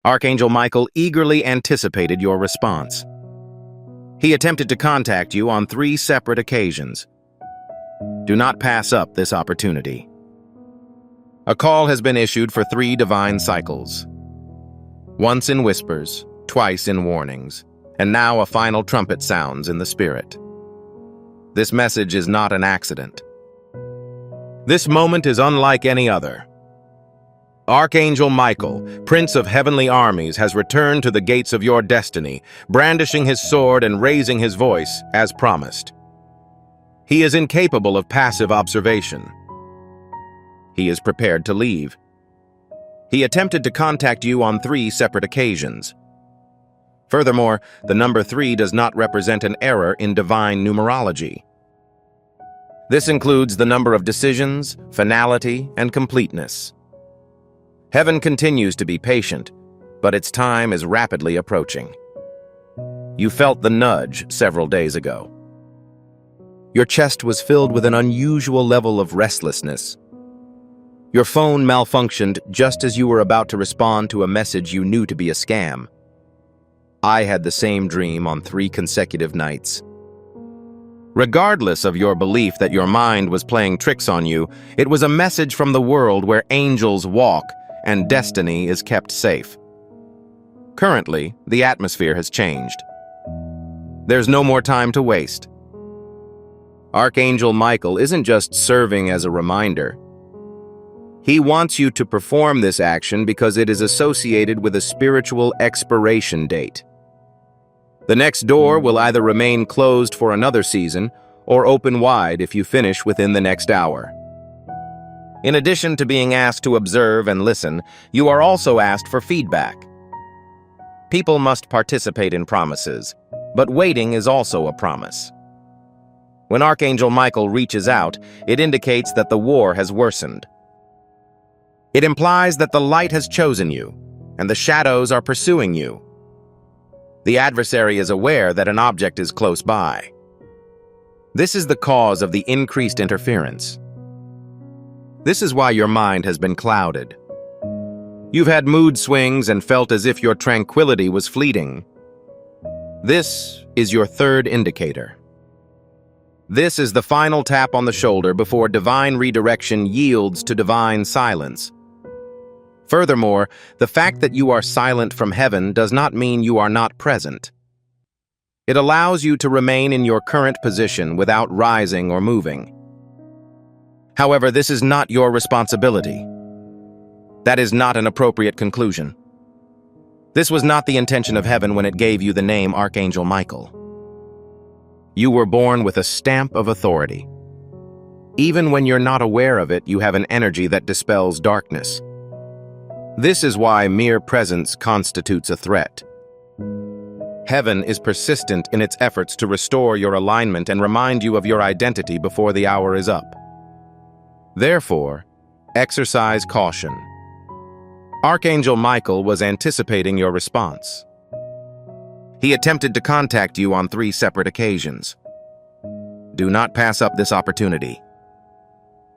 Archangel Michael eagerly anticipated your response. He attempted to contact you on 3 separate occasions. Do not pass up this opportunity. A call has been issued for 3 divine cycles. Once in whispers, twice in warnings, and now a final trumpet sounds in the spirit. This message is not an accident. This moment is unlike any other. Archangel Michael, Prince of Heavenly Armies, has returned to the gates of your destiny, brandishing his sword and raising his voice, as promised. He is incapable of passive observation. He is prepared to leave. He attempted to contact you on 3 separate occasions. Furthermore, the number 3 does not represent an error in divine numerology. This includes the number of decisions, finality, and completeness. Heaven continues to be patient, but its time is rapidly approaching. You felt the nudge several days ago. Your chest was filled with an unusual level of restlessness. Your phone malfunctioned just as you were about to respond to a message you knew to be a scam. I had the same dream on 3 consecutive nights. Regardless of your belief that your mind was playing tricks on you, it was a message from the world where angels walk and destiny is kept safe. Currently, the atmosphere has changed. There's no more time to waste. Archangel Michael isn't just serving as a reminder. He wants you to perform this action because it is associated with a spiritual expiration date. The next door will either remain closed for another season or open wide if you finish within the next hour. In addition to being asked to observe and listen, you are also asked for feedback. People must participate in promises, but waiting is also a promise. When Archangel Michael reaches out, it indicates that the war has worsened. It implies that the light has chosen you, and the shadows are pursuing you. The adversary is aware that an object is close by. This is the cause of the increased interference. This is why your mind has been clouded. You've had mood swings and felt as if your tranquility was fleeting. This is your 3rd indicator. This is the final tap on the shoulder before divine redirection yields to divine silence. Furthermore, the fact that you are silent from heaven does not mean you are not present. It allows you to remain in your current position without rising or moving. However, this is not your responsibility. That is not an appropriate conclusion. This was not the intention of heaven when it gave you the name Archangel Michael. You were born with a stamp of authority. Even when you're not aware of it, you have an energy that dispels darkness. This is why mere presence constitutes a threat. Heaven is persistent in its efforts to restore your alignment and remind you of your identity before the hour is up. Therefore, exercise caution. Archangel Michael was anticipating your response. He attempted to contact you on 3 separate occasions. Do not pass up this opportunity.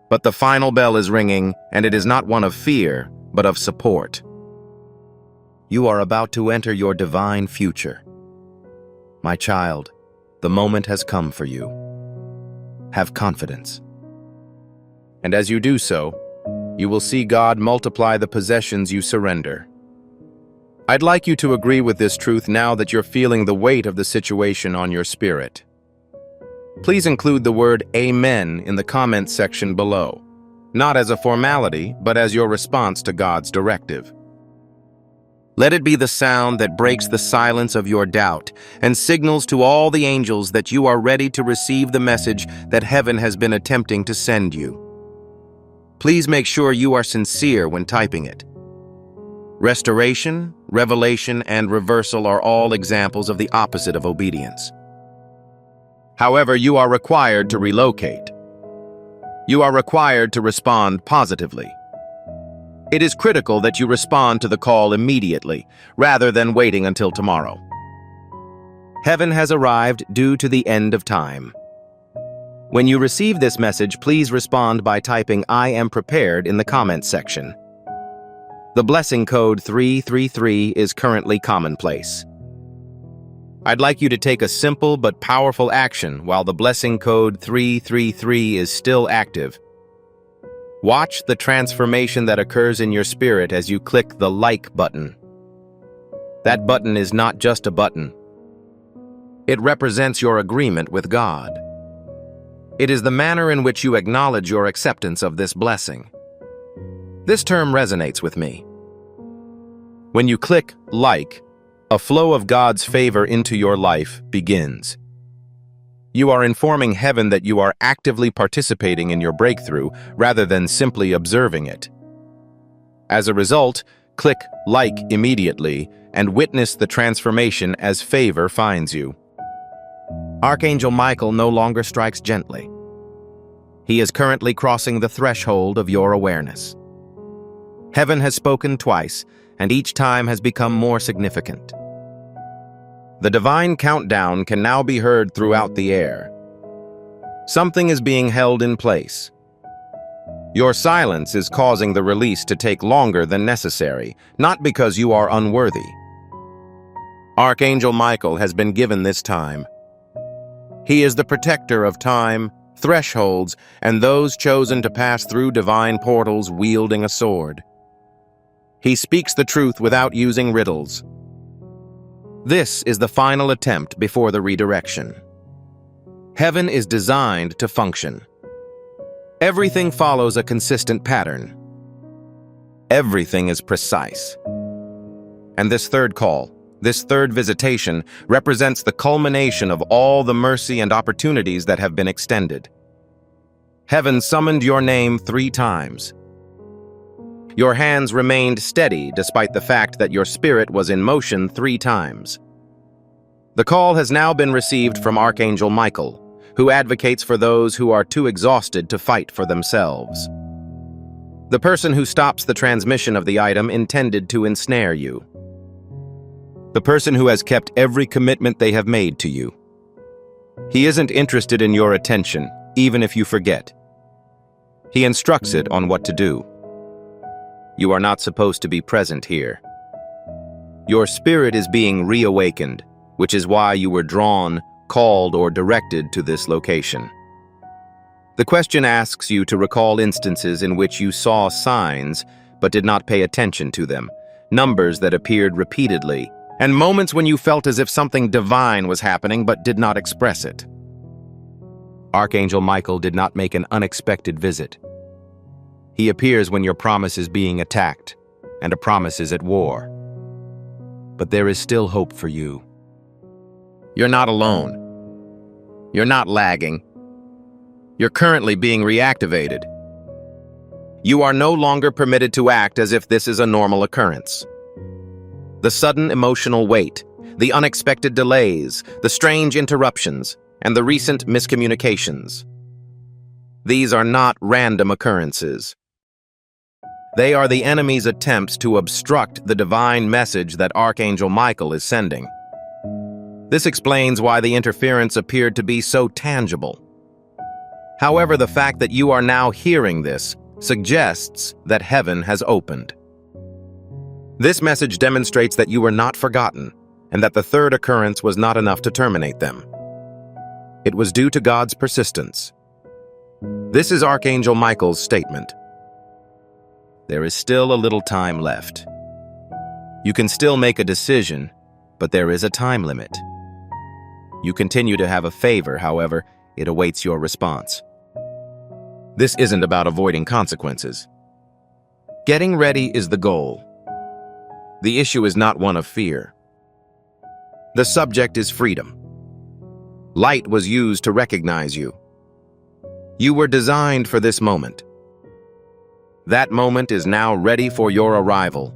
But the final bell is ringing, and it is not one of fear, but of support. You are about to enter your divine future. My child, the moment has come for you. Have confidence. And as you do so, you will see God multiply the possessions you surrender. I'd like you to agree with this truth now that you're feeling the weight of the situation on your spirit. Please include the word Amen in the comments section below, not as a formality, but as your response to God's directive. Let it be the sound that breaks the silence of your doubt and signals to all the angels that you are ready to receive the message that heaven has been attempting to send you. Please make sure you are sincere when typing it. Restoration, revelation, and reversal are all examples of the opposite of obedience. However, you are required to relocate. You are required to respond positively. It is critical that you respond to the call immediately, rather than waiting until tomorrow. Heaven has arrived due to the end of time. When you receive this message, please respond by typing "I am prepared" in the comments section. The blessing code 333 is currently commonplace. I'd like you to take a simple but powerful action while the blessing code 333 is still active. Watch the transformation that occurs in your spirit as you click the like button. That button is not just a button. It represents your agreement with God. It is the manner in which you acknowledge your acceptance of this blessing. This term resonates with me. When you click like, a flow of God's favor into your life begins. You are informing heaven that you are actively participating in your breakthrough rather than simply observing it. As a result, click like immediately and witness the transformation as favor finds you. Archangel Michael no longer strikes gently. He is currently crossing the threshold of your awareness. Heaven has spoken twice, and each time has become more significant. The divine countdown can now be heard throughout the air. Something is being held in place. Your silence is causing the release to take longer than necessary, not because you are unworthy. Archangel Michael has been given this time. He is the protector of time, thresholds, and those chosen to pass through divine portals wielding a sword. He speaks the truth without using riddles. This is the final attempt before the redirection. Heaven is designed to function. Everything follows a consistent pattern. Everything is precise. And this third call, this third visitation, represents the culmination of all the mercy and opportunities that have been extended. Heaven summoned your name 3 times. Your hands remained steady despite the fact that your spirit was in motion 3 times. The call has now been received from Archangel Michael, who advocates for those who are too exhausted to fight for themselves. The person who stops the transmission of the item intended to ensnare you. The person who has kept every commitment they have made to you. He isn't interested in your attention, even if you forget. He instructs it on what to do. You are not supposed to be present here. Your spirit is being reawakened, which is why you were drawn, called, or directed to this location. The question asks you to recall instances in which you saw signs but did not pay attention to them, numbers that appeared repeatedly, and moments when you felt as if something divine was happening but did not express it. Archangel Michael did not make an unexpected visit. He appears when your promise is being attacked, and a promise is at war. But there is still hope for you. You're not alone. You're not lagging. You're currently being reactivated. You are no longer permitted to act as if this is a normal occurrence. The sudden emotional weight, the unexpected delays, the strange interruptions, and the recent miscommunications. These are not random occurrences. They are the enemy's attempts to obstruct the divine message that Archangel Michael is sending. This explains why the interference appeared to be so tangible. However, the fact that you are now hearing this suggests that heaven has opened. This message demonstrates that you were not forgotten, and that the third occurrence was not enough to terminate them. It was due to God's persistence. This is Archangel Michael's statement. There is still a little time left. You can still make a decision, but there is a time limit. You continue to have a favor, however, it awaits your response. This isn't about avoiding consequences. Getting ready is the goal. The issue is not one of fear. The subject is freedom. Light was used to recognize you. You were designed for this moment. That moment is now ready for your arrival.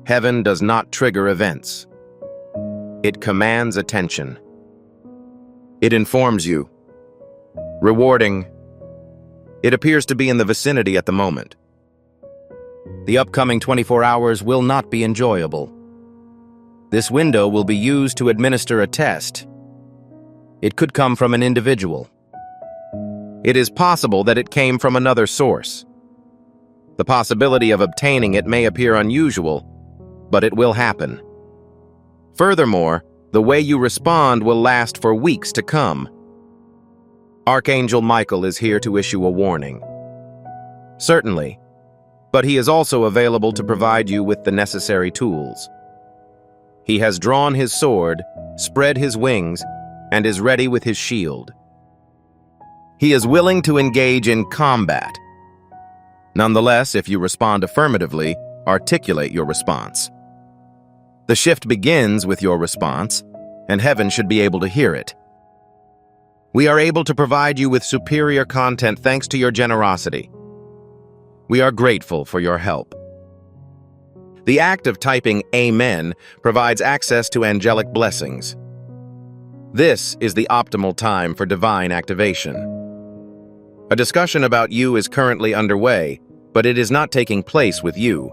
Heaven does not trigger events. It commands attention. It informs you. Rewarding. It appears to be in the vicinity at the moment. The upcoming 24 hours will not be enjoyable. This window will be used to administer a test. It could come from an individual. It is possible that it came from another source. The possibility of obtaining it may appear unusual, but it will happen. Furthermore, the way you respond will last for weeks to come. Archangel Michael is here to issue a warning. Certainly, but he is also available to provide you with the necessary tools. He has drawn his sword, spread his wings, and is ready with his shield. He is willing to engage in combat. Nonetheless, if you respond affirmatively, articulate your response. The shift begins with your response, and heaven should be able to hear it. We are able to provide you with superior content thanks to your generosity. We are grateful for your help. The act of typing Amen provides access to angelic blessings. This is the optimal time for divine activation. A discussion about you is currently underway, but it is not taking place with you.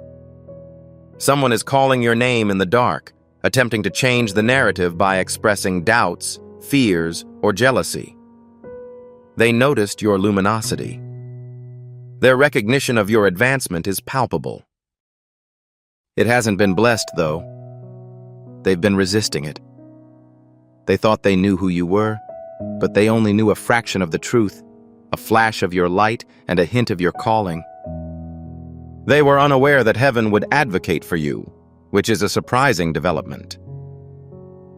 Someone is calling your name in the dark, attempting to change the narrative by expressing doubts, fears, or jealousy. They noticed your luminosity. Their recognition of your advancement is palpable. It hasn't been blessed, though. They've been resisting it. They thought they knew who you were, but they only knew a fraction of the truth, a flash of your light and a hint of your calling. They were unaware that heaven would advocate for you, which is a surprising development.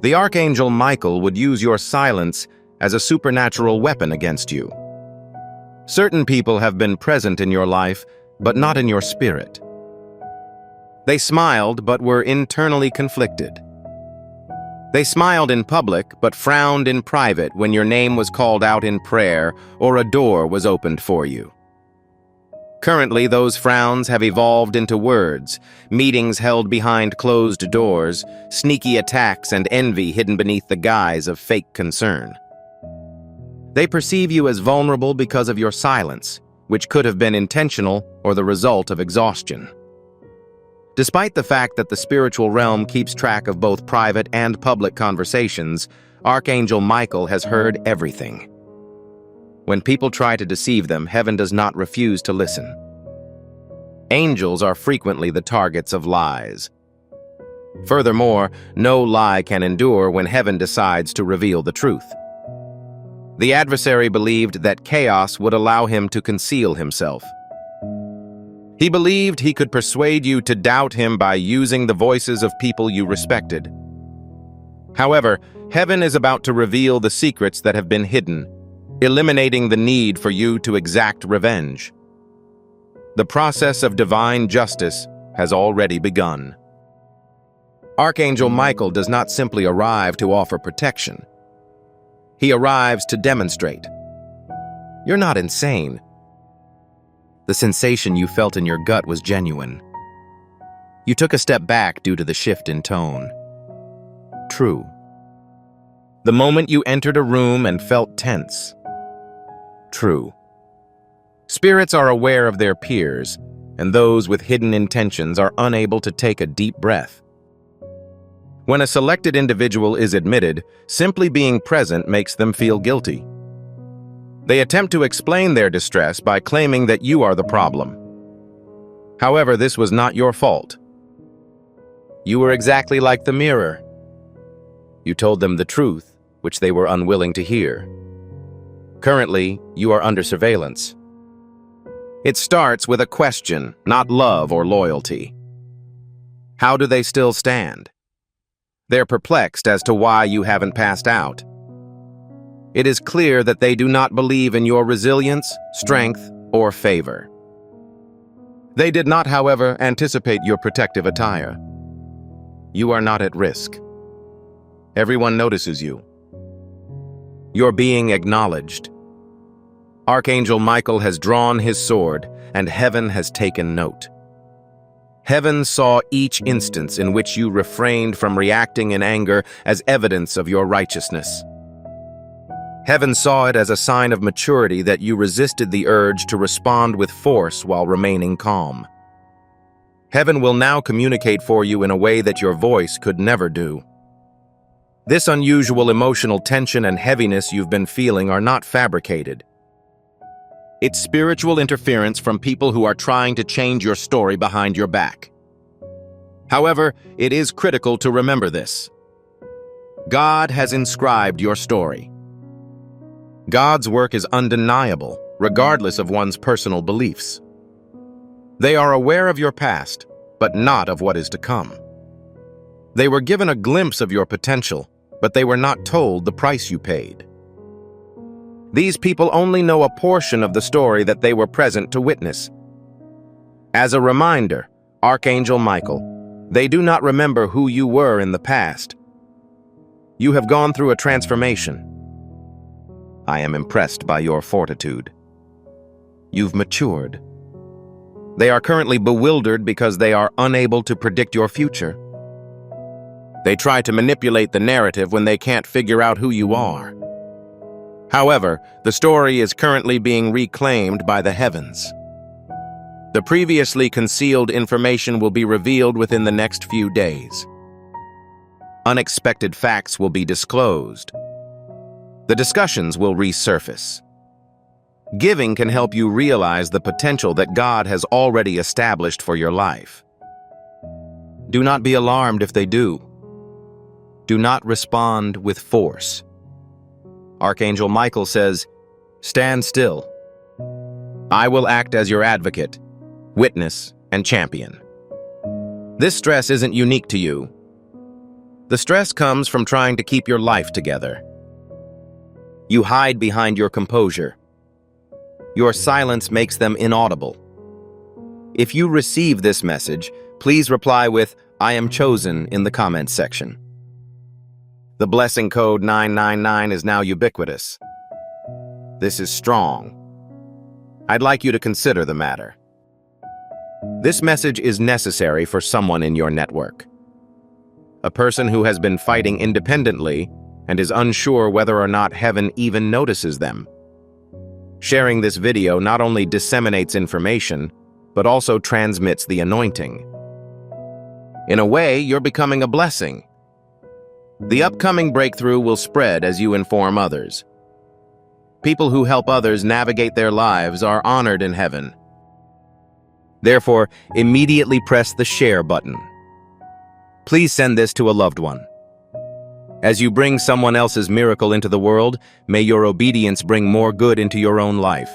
The Archangel Michael would use your silence as a supernatural weapon against you. Certain people have been present in your life, but not in your spirit. They smiled, but were internally conflicted. They smiled in public, but frowned in private when your name was called out in prayer or a door was opened for you. Currently, those frowns have evolved into words, meetings held behind closed doors, sneaky attacks and envy hidden beneath the guise of fake concern. They perceive you as vulnerable because of your silence, which could have been intentional or the result of exhaustion. Despite the fact that the spiritual realm keeps track of both private and public conversations, Archangel Michael has heard everything. When people try to deceive them, heaven does not refuse to listen. Angels are frequently the targets of lies. Furthermore, no lie can endure when heaven decides to reveal the truth. The adversary believed that chaos would allow him to conceal himself. He believed he could persuade you to doubt him by using the voices of people you respected. However, heaven is about to reveal the secrets that have been hidden, eliminating the need for you to exact revenge. The process of divine justice has already begun. Archangel Michael does not simply arrive to offer protection. He arrives to demonstrate. You're not insane. The sensation you felt in your gut was genuine. You took a step back due to the shift in tone. True. The moment you entered a room and felt tense. True. Spirits are aware of their peers, and those with hidden intentions are unable to take a deep breath. When a selected individual is admitted, simply being present makes them feel guilty. They attempt to explain their distress by claiming that you are the problem. However, this was not your fault. You were exactly like the mirror. You told them the truth, which they were unwilling to hear. Currently, you are under surveillance. It starts with a question, not love or loyalty. How do they still stand? They're perplexed as to why you haven't passed out. It is clear that they do not believe in your resilience, strength, or favor. They did not, however, anticipate your protective attire. You are not at risk. Everyone notices you. You're being acknowledged. Archangel Michael has drawn his sword, and heaven has taken note. Heaven saw each instance in which you refrained from reacting in anger as evidence of your righteousness. Heaven saw it as a sign of maturity that you resisted the urge to respond with force while remaining calm. Heaven will now communicate for you in a way that your voice could never do. This unusual emotional tension and heaviness you've been feeling are not fabricated. It's spiritual interference from people who are trying to change your story behind your back. However, it is critical to remember this. God has inscribed your story. God's work is undeniable, regardless of one's personal beliefs. They are aware of your past, but not of what is to come. They were given a glimpse of your potential, but they were not told the price you paid. These people only know a portion of the story that they were present to witness. As a reminder, Archangel Michael, they do not remember who you were in the past. You have gone through a transformation. I am impressed by your fortitude. You've matured. They are currently bewildered because they are unable to predict your future. They try to manipulate the narrative when they can't figure out who you are. However, the story is currently being reclaimed by the heavens. The previously concealed information will be revealed within the next few days. Unexpected facts will be disclosed. The discussions will resurface. Giving can help you realize the potential that God has already established for your life. Do not be alarmed if they do. Do not respond with force. Archangel Michael says, "Stand still. I will act as your advocate, witness, and champion." This stress isn't unique to you. The stress comes from trying to keep your life together. You hide behind your composure. Your silence makes them inaudible. If you receive this message, please reply with, "I am chosen," in the comments section. The blessing code 999 is now ubiquitous. This is strong. I'd like you to consider the matter. This message is necessary for someone in your network. A person who has been fighting independently and is unsure whether or not heaven even notices them. Sharing this video not only disseminates information, but also transmits the anointing. In a way, you're becoming a blessing. The upcoming breakthrough will spread as you inform others. People who help others navigate their lives are honored in heaven. Therefore, immediately press the share button. Please send this to a loved one. As you bring someone else's miracle into the world, may your obedience bring more good into your own life.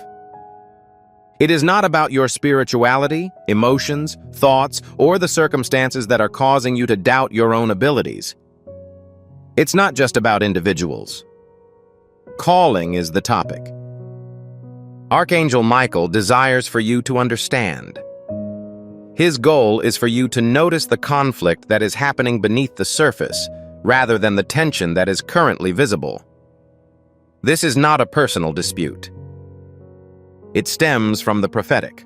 It is not about your spirituality, emotions, thoughts, or the circumstances that are causing you to doubt your own abilities. It's not just about individuals. Calling is the topic. Archangel Michael desires for you to understand. His goal is for you to notice the conflict that is happening beneath the surface, rather than the tension that is currently visible. This is not a personal dispute. It stems from the prophetic.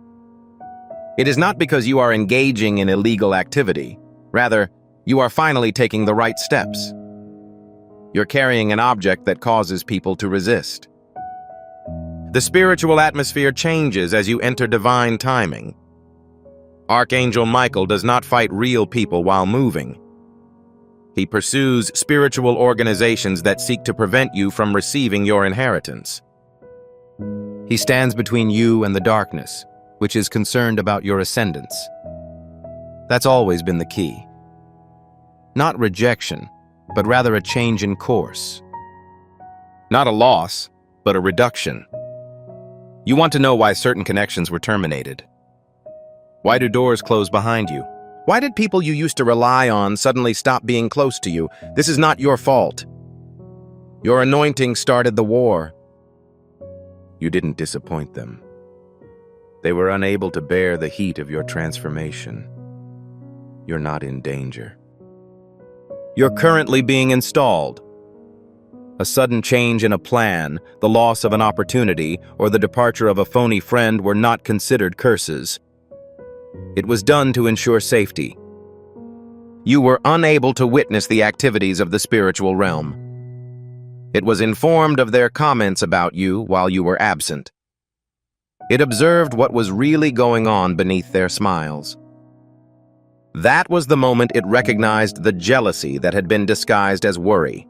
It is not because you are engaging in illegal activity. Rather, you are finally taking the right steps. You're carrying an object that causes people to resist. The spiritual atmosphere changes as you enter divine timing. Archangel Michael does not fight real people while moving. He pursues spiritual organizations that seek to prevent you from receiving your inheritance. He stands between you and the darkness, which is concerned about your ascendance. That's always been the key. Not rejection, but rather a change in course. Not a loss, but a reduction. You want to know why certain connections were terminated. Why do doors close behind you? Why did people you used to rely on suddenly stop being close to you? This is not your fault. Your anointing started the war. You didn't disappoint them. They were unable to bear the heat of your transformation. You're not in danger. You're currently being installed. A sudden change in a plan, the loss of an opportunity, or the departure of a phony friend were not considered curses. It was done to ensure safety. You were unable to witness the activities of the spiritual realm. It was informed of their comments about you while you were absent. It observed what was really going on beneath their smiles. That was the moment it recognized the jealousy that had been disguised as worry.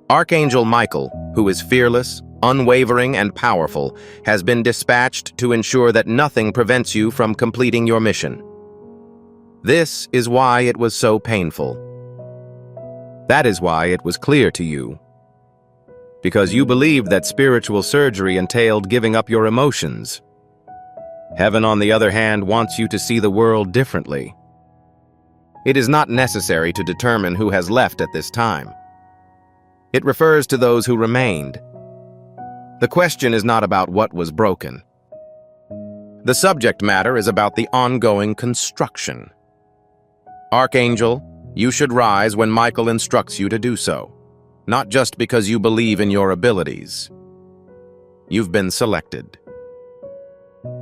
Archangel Michael, who is fearless, unwavering and powerful, has been dispatched to ensure that nothing prevents you from completing your mission. This is why it was so painful. That is why it was clear to you. Because you believed that spiritual surgery entailed giving up your emotions. Heaven, on the other hand, wants you to see the world differently. It is not necessary to determine who has left at this time. It refers to those who remained. The question is not about what was broken. The subject matter is about the ongoing construction. Archangel, you should rise when Michael instructs you to do so, not just because you believe in your abilities. You've been selected.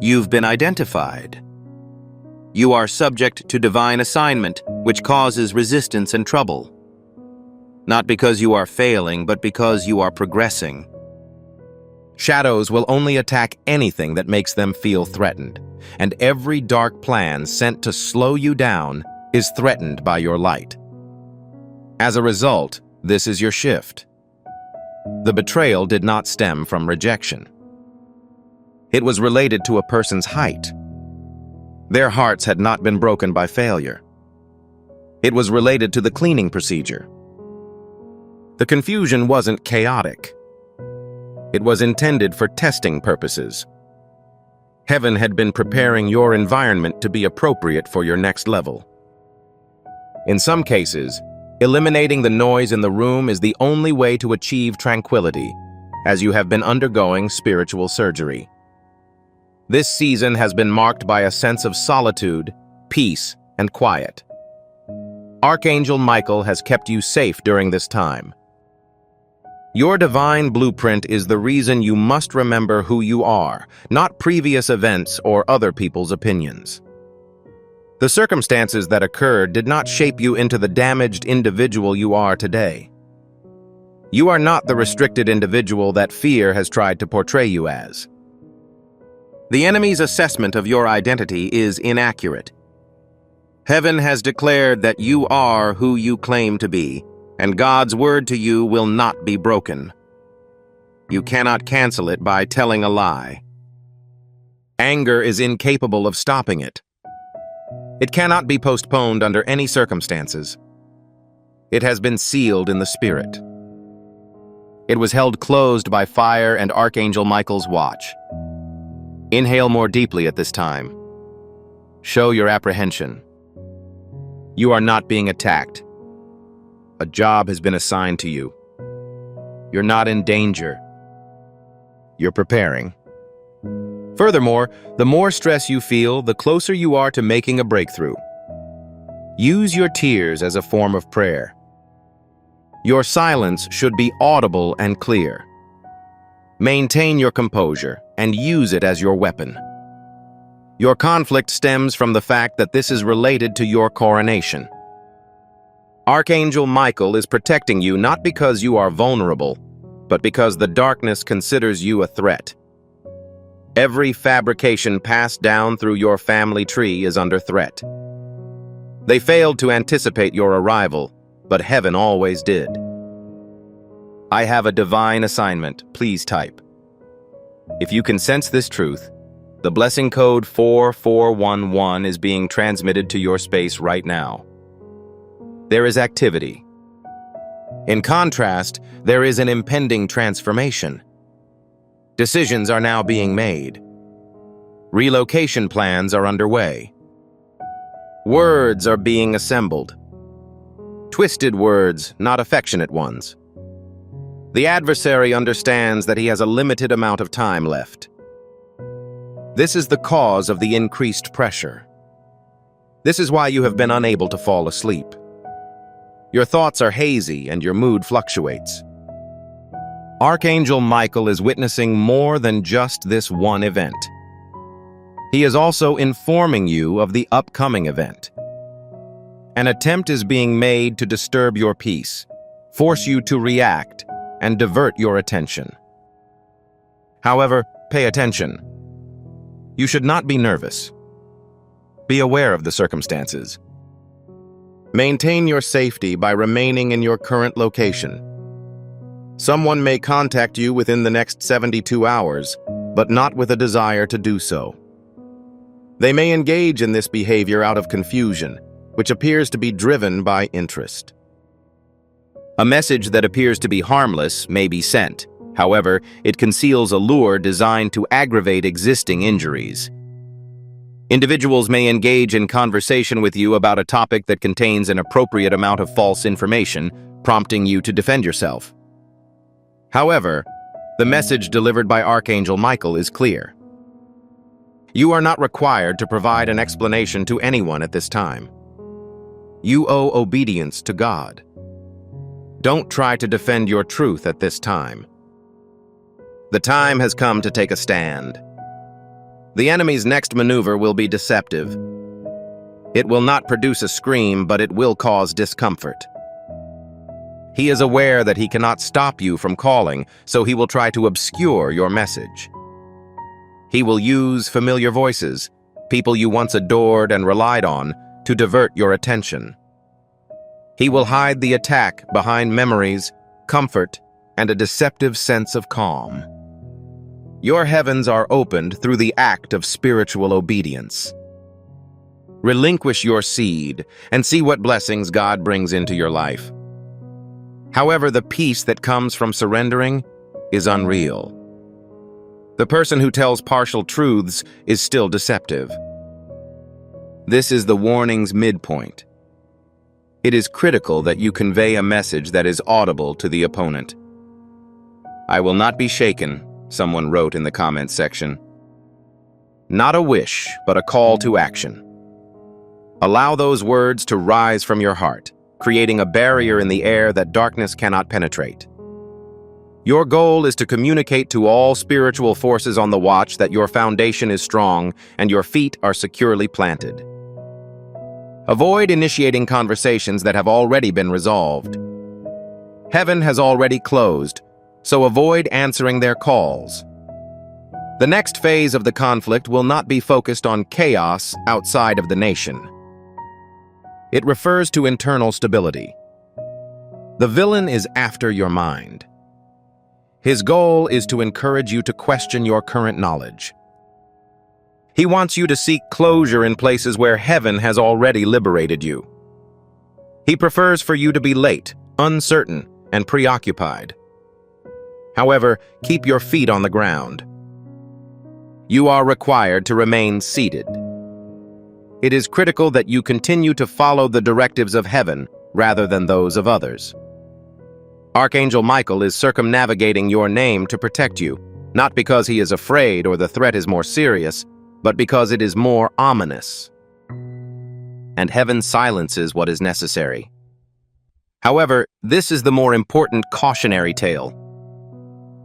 You've been identified. You are subject to divine assignment, which causes resistance and trouble. Not because you are failing, but because you are progressing. Shadows will only attack anything that makes them feel threatened, and every dark plan sent to slow you down is threatened by your light. As a result, this is your shift. The betrayal did not stem from rejection. It was related to a person's height. Their hearts had not been broken by failure. It was related to the cleaning procedure. The confusion wasn't chaotic. It was intended for testing purposes. Heaven had been preparing your environment to be appropriate for your next level. In some cases, eliminating the noise in the room is the only way to achieve tranquility, as you have been undergoing spiritual surgery. This season has been marked by a sense of solitude, peace, and quiet. Archangel Michael has kept you safe during this time. Your divine blueprint is the reason you must remember who you are, not previous events or other people's opinions. The circumstances that occurred did not shape you into the damaged individual you are today. You are not the restricted individual that fear has tried to portray you as. The enemy's assessment of your identity is inaccurate. Heaven has declared that you are who you claim to be, and God's word to you will not be broken. You cannot cancel it by telling a lie. Anger is incapable of stopping it. It cannot be postponed under any circumstances. It has been sealed in the spirit. It was held closed by fire and Archangel Michael's watch. Inhale more deeply at this time. Show your apprehension. You are not being attacked. A job has been assigned to you. You're not in danger. You're preparing. Furthermore, the more stress you feel, the closer you are to making a breakthrough. Use your tears as a form of prayer. Your silence should be audible and clear. Maintain your composure and use it as your weapon. Your conflict stems from the fact that this is related to your coronation. Archangel Michael is protecting you not because you are vulnerable, but because the darkness considers you a threat. Every fabrication passed down through your family tree is under threat. They failed to anticipate your arrival, but heaven always did. I have a divine assignment. Please type. If you can sense this truth, the blessing code 4411 is being transmitted to your space right now. There is activity. In contrast, there is an impending transformation. Decisions are now being made. Relocation plans are underway. Words are being assembled. Twisted words, not affectionate ones. The adversary understands that he has a limited amount of time left. This is the cause of the increased pressure. This is why you have been unable to fall asleep. Your thoughts are hazy and your mood fluctuates. Archangel Michael is witnessing more than just this one event. He is also informing you of the upcoming event. An attempt is being made to disturb your peace, force you to react, and divert your attention. However, pay attention. You should not be nervous. Be aware of the circumstances. Maintain your safety by remaining in your current location. Someone may contact you within the next 72 hours, but not with a desire to do so. They may engage in this behavior out of confusion, which appears to be driven by interest. A message that appears to be harmless may be sent. However, it conceals a lure designed to aggravate existing injuries. Individuals may engage in conversation with you about a topic that contains an appropriate amount of false information, prompting you to defend yourself. However, the message delivered by Archangel Michael is clear. You are not required to provide an explanation to anyone at this time. You owe obedience to God. Don't try to defend your truth at this time. The time has come to take a stand. The enemy's next maneuver will be deceptive. It will not produce a scream, but it will cause discomfort. He is aware that he cannot stop you from calling, so he will try to obscure your message. He will use familiar voices, people you once adored and relied on, to divert your attention. He will hide the attack behind memories, comfort, and a deceptive sense of calm. Your heavens are opened through the act of spiritual obedience. Relinquish your seed and see what blessings God brings into your life. However, the peace that comes from surrendering is unreal. The person who tells partial truths is still deceptive. This is the warning's midpoint. It is critical that you convey a message that is audible to the opponent. "I will not be shaken," someone wrote in the comments section. Not a wish, but a call to action. Allow those words to rise from your heart, creating a barrier in the air that darkness cannot penetrate. Your goal is to communicate to all spiritual forces on the watch that your foundation is strong and your feet are securely planted. Avoid initiating conversations that have already been resolved. Heaven has already closed, so avoid answering their calls. The next phase of the conflict will not be focused on chaos outside of the nation. It refers to internal stability. The villain is after your mind. His goal is to encourage you to question your current knowledge. He wants you to seek closure in places where heaven has already liberated you. He prefers for you to be late, uncertain, and preoccupied. However, keep your feet on the ground. You are required to remain seated. It is critical that you continue to follow the directives of heaven rather than those of others. Archangel Michael is circumnavigating your name to protect you, not because he is afraid or the threat is more serious, but because it is more ominous. And heaven silences what is necessary. However, this is the more important cautionary tale.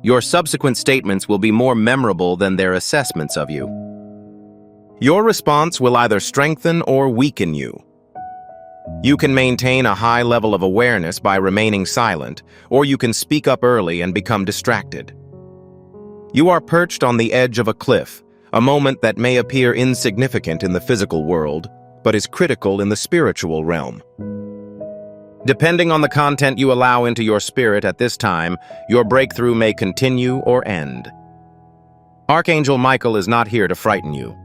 Your subsequent statements will be more memorable than their assessments of you. Your response will either strengthen or weaken you. You can maintain a high level of awareness by remaining silent, or you can speak up early and become distracted. You are perched on the edge of a cliff, a moment that may appear insignificant in the physical world, but is critical in the spiritual realm. Depending on the content you allow into your spirit at this time, your breakthrough may continue or end. Archangel Michael is not here to frighten you.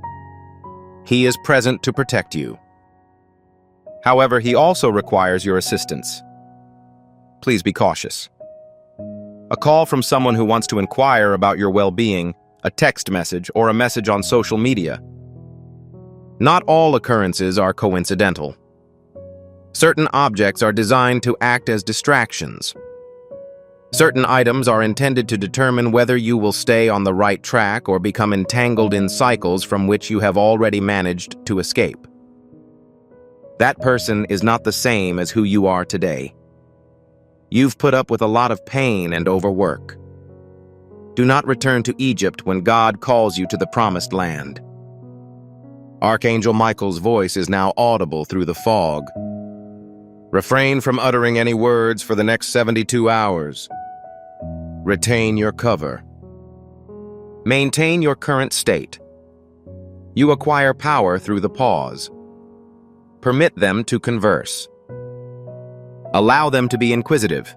He is present to protect you. However, he also requires your assistance. Please be cautious. A call from someone who wants to inquire about your well-being, a text message, or a message on social media. Not all occurrences are coincidental. Certain objects are designed to act as distractions. Certain items are intended to determine whether you will stay on the right track or become entangled in cycles from which you have already managed to escape. That person is not the same as who you are today. You've put up with a lot of pain and overwork. Do not return to Egypt when God calls you to the promised land. Archangel Michael's voice is now audible through the fog. Refrain from uttering any words for the next 72 hours. Retain your cover. Maintain your current state. You acquire power through the pause. Permit them to converse. Allow them to be inquisitive.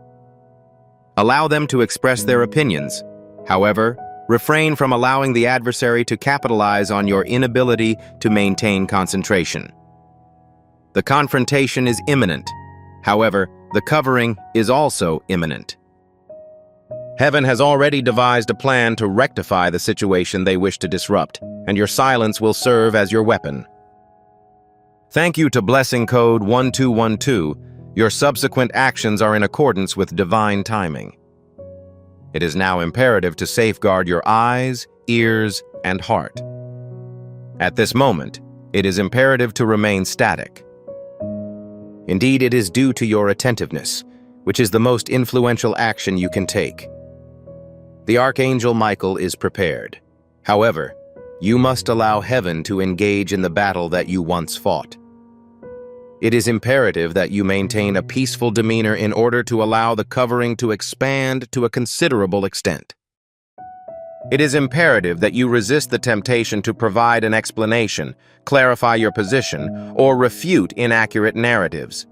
Allow them to express their opinions. However, refrain from allowing the adversary to capitalize on your inability to maintain concentration. The confrontation is imminent. However, the covering is also imminent. Heaven has already devised a plan to rectify the situation they wish to disrupt, and your silence will serve as your weapon. Thank you to Blessing Code 1212. Your subsequent actions are in accordance with divine timing. It is now imperative to safeguard your eyes, ears, and heart. At this moment, it is imperative to remain static. Indeed, it is due to your attentiveness, which is the most influential action you can take. The Archangel Michael is prepared. However, you must allow heaven to engage in the battle that you once fought. It is imperative that you maintain a peaceful demeanor in order to allow the covering to expand to a considerable extent. It is imperative that you resist the temptation to provide an explanation, clarify your position, or refute inaccurate narratives.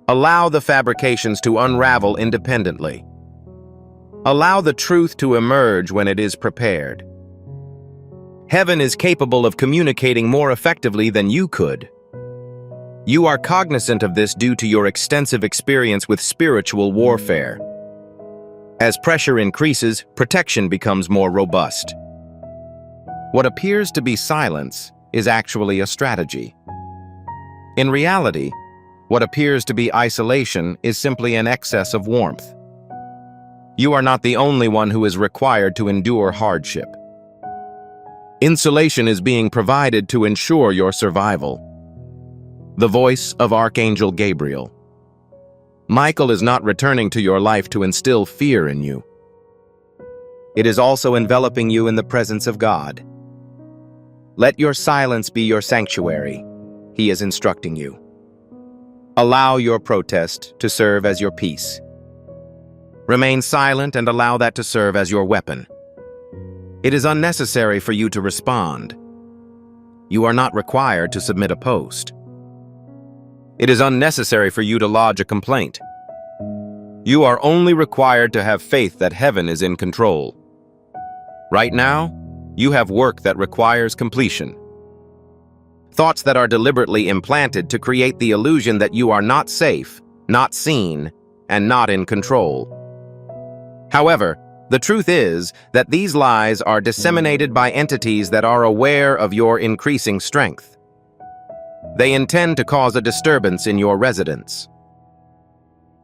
Allow the fabrications to unravel independently. Allow the truth to emerge when it is prepared. Heaven is capable of communicating more effectively than you could. You are cognizant of this due to your extensive experience with spiritual warfare. As pressure increases, protection becomes more robust. What appears to be silence is actually a strategy. In reality, what appears to be isolation is simply an excess of warmth. You are not the only one who is required to endure hardship. Insulation is being provided to ensure your survival. The voice of Archangel Gabriel. Michael is not returning to your life to instill fear in you. It is also enveloping you in the presence of God. Let your silence be your sanctuary, he is instructing you. Allow your protest to serve as your peace. Remain silent and allow that to serve as your weapon. It is unnecessary for you to respond. You are not required to submit a post. It is unnecessary for you to lodge a complaint. You are only required to have faith that heaven is in control. Right now, you have work that requires completion. Thoughts that are deliberately implanted to create the illusion that you are not safe, not seen, and not in control. However, the truth is that these lies are disseminated by entities that are aware of your increasing strength. They intend to cause a disturbance in your residence.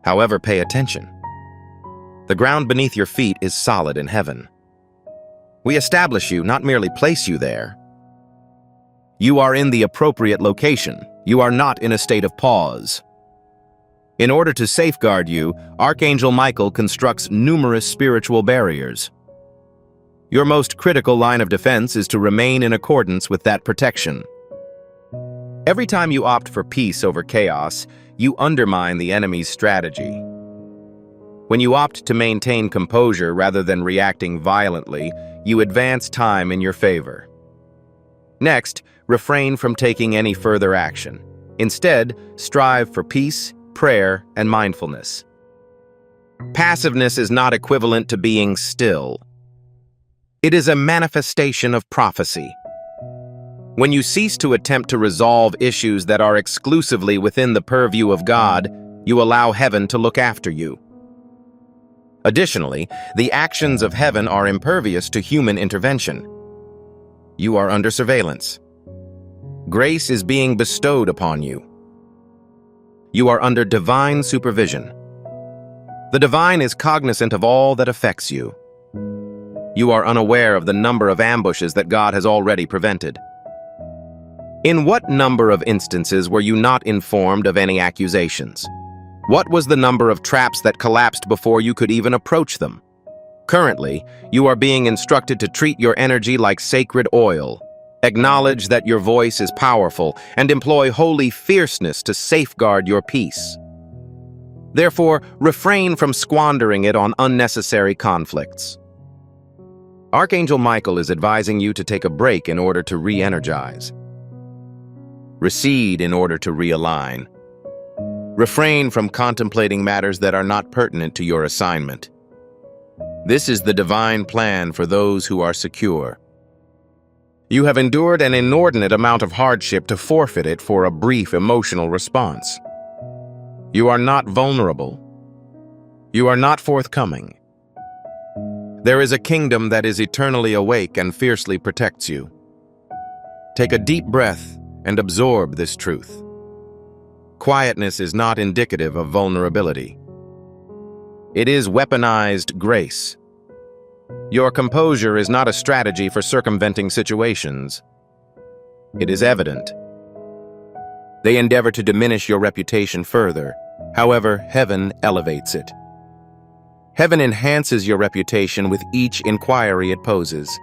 However, pay attention. The ground beneath your feet is solid in heaven. We establish you, not merely place you there. You are in the appropriate location. You are not in a state of pause. In order to safeguard you, Archangel Michael constructs numerous spiritual barriers. Your most critical line of defense is to remain in accordance with that protection. Every time you opt for peace over chaos, you undermine the enemy's strategy. When you opt to maintain composure rather than reacting violently, you advance time in your favor. Next, refrain from taking any further action. Instead, strive for peace, prayer, and mindfulness. Passiveness is not equivalent to being still. It is a manifestation of prophecy. When you cease to attempt to resolve issues that are exclusively within the purview of God, you allow heaven to look after you. Additionally, the actions of heaven are impervious to human intervention. You are under surveillance. Grace is being bestowed upon you. You are under divine supervision. The divine is cognizant of all that affects you. You are unaware of the number of ambushes that God has already prevented. In what number of instances were you not informed of any accusations? What was the number of traps that collapsed before you could even approach them? Currently, you are being instructed to treat your energy like sacred oil. Acknowledge that your voice is powerful and employ holy fierceness to safeguard your peace. Therefore, refrain from squandering it on unnecessary conflicts. Archangel Michael is advising you to take a break in order to re-energize. Recede in order to realign. Refrain from contemplating matters that are not pertinent to your assignment. This is the divine plan for those who are secure. You have endured an inordinate amount of hardship to forfeit it for a brief emotional response. You are not vulnerable. You are not forthcoming. There is a kingdom that is eternally awake and fiercely protects you. Take a deep breath and absorb this truth. Quietness is not indicative of vulnerability. It is weaponized grace. Your composure is not a strategy for circumventing situations. It is evident. They endeavor to diminish your reputation further. However, heaven elevates it. Heaven enhances your reputation with each inquiry it poses.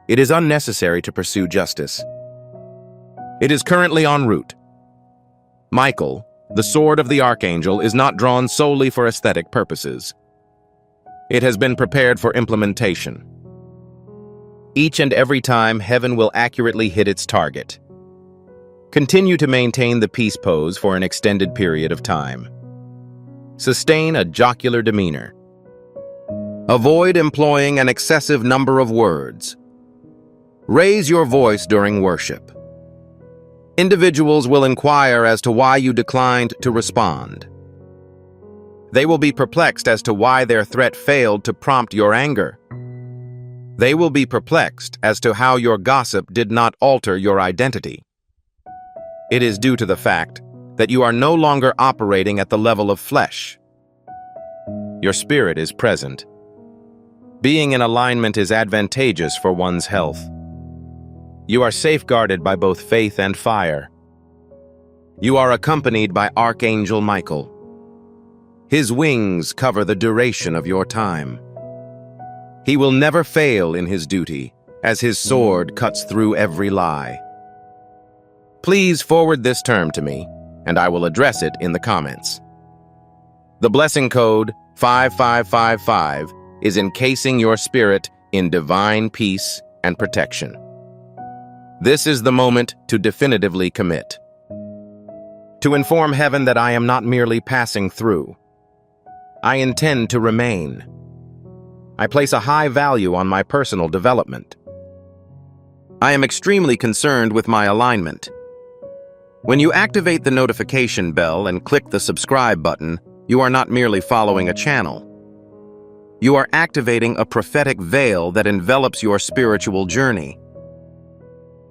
It is unnecessary to pursue justice. It is currently en route. Michael, the sword of the Archangel, is not drawn solely for aesthetic purposes. It has been prepared for implementation. Each and every time, heaven will accurately hit its target. Continue to maintain the peace pose for an extended period of time. Sustain a jocular demeanor. Avoid employing an excessive number of words. Raise your voice during worship. Individuals will inquire as to why you declined to respond. They will be perplexed as to why their threat failed to prompt your anger. They will be perplexed as to how your gossip did not alter your identity. It is due to the fact that you are no longer operating at the level of flesh. Your spirit is present. Being in alignment is advantageous for one's health. You are safeguarded by both faith and fire. You are accompanied by Archangel Michael. His wings cover the duration of your time. He will never fail in his duty, as his sword cuts through every lie. Please forward this term to me, and I will address it in the comments. The blessing code 5555 is encasing your spirit in divine peace and protection. This is the moment to definitively commit. To inform heaven that I am not merely passing through. I intend to remain. I place a high value on my personal development. I am extremely concerned with my alignment. When you activate the notification bell and click the subscribe button, you are not merely following a channel. You are activating a prophetic veil that envelops your spiritual journey.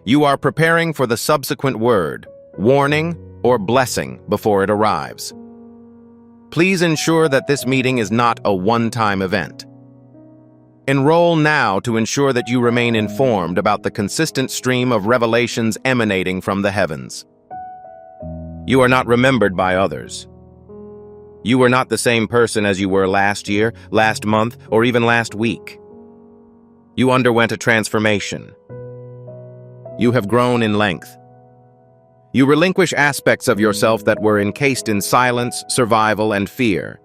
You are preparing for the subsequent word, warning, or blessing before it arrives. Please ensure that this meeting is not a one-time event. Enroll now to ensure that you remain informed about the consistent stream of revelations emanating from the heavens. You are not remembered by others. You are not the same person as you were last year, last month, or even last week. You underwent a transformation. You have grown in length. You relinquish aspects of yourself that were encased in silence, survival, and fear.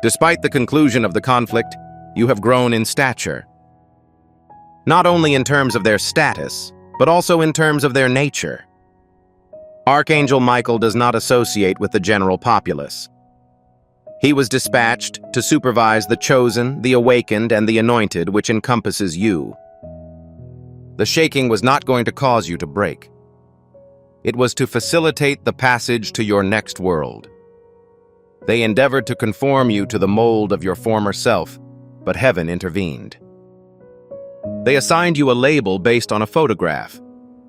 Despite the conclusion of the conflict, you have grown in stature. Not only in terms of their status, but also in terms of their nature. Archangel Michael does not associate with the general populace. He was dispatched to supervise the chosen, the awakened, and the anointed, which encompasses you. The shaking was not going to cause you to break. It was to facilitate the passage to your next world. They endeavored to conform you to the mold of your former self, but heaven intervened. They assigned you a label based on a photograph.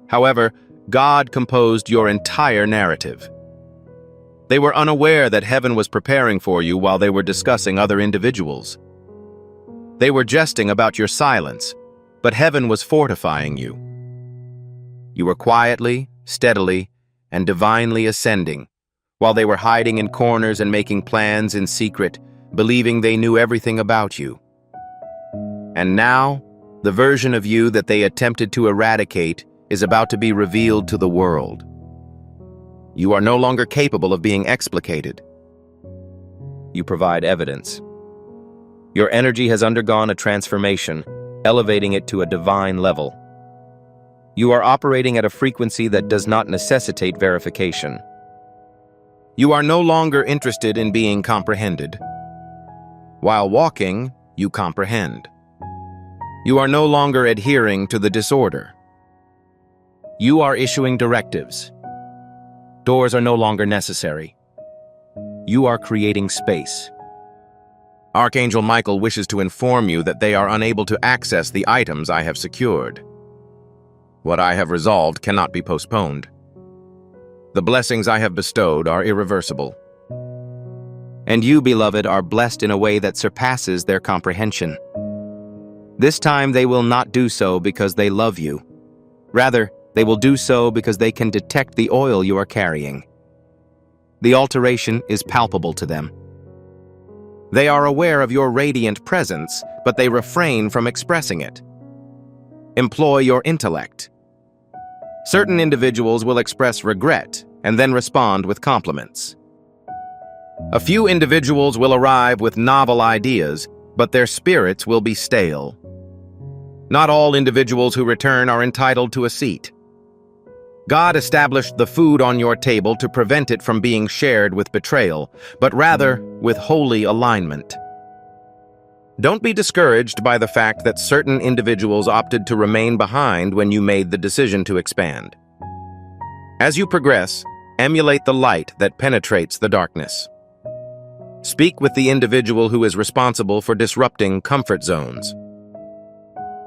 However, God composed your entire narrative. They were unaware that heaven was preparing for you while they were discussing other individuals. They were jesting about your silence, but heaven was fortifying you. You were quietly, steadily, and divinely ascending, while they were hiding in corners and making plans in secret, believing they knew everything about you. And now, the version of you that they attempted to eradicate is about to be revealed to the world. You are no longer capable of being explicated. You provide evidence. Your energy has undergone a transformation, elevating it to a divine level. You are operating at a frequency that does not necessitate verification. You are no longer interested in being comprehended. While walking, you comprehend. You are no longer adhering to the disorder. You are issuing directives. Doors are no longer necessary. You are creating space. Archangel Michael wishes to inform you that they are unable to access the items I have secured. What I have resolved cannot be postponed. The blessings I have bestowed are irreversible. And you, beloved, are blessed in a way that surpasses their comprehension. This time they will not do so because they love you. Rather, they will do so because they can detect the oil you are carrying. The alteration is palpable to them. They are aware of your radiant presence, but they refrain from expressing it. Employ your intellect. Certain individuals will express regret and then respond with compliments. A few individuals will arrive with novel ideas, but their spirits will be stale. Not all individuals who return are entitled to a seat. God established the food on your table to prevent it from being shared with betrayal, but rather with holy alignment. Don't be discouraged by the fact that certain individuals opted to remain behind when you made the decision to expand. As you progress, emulate the light that penetrates the darkness. Speak with the individual who is responsible for disrupting comfort zones.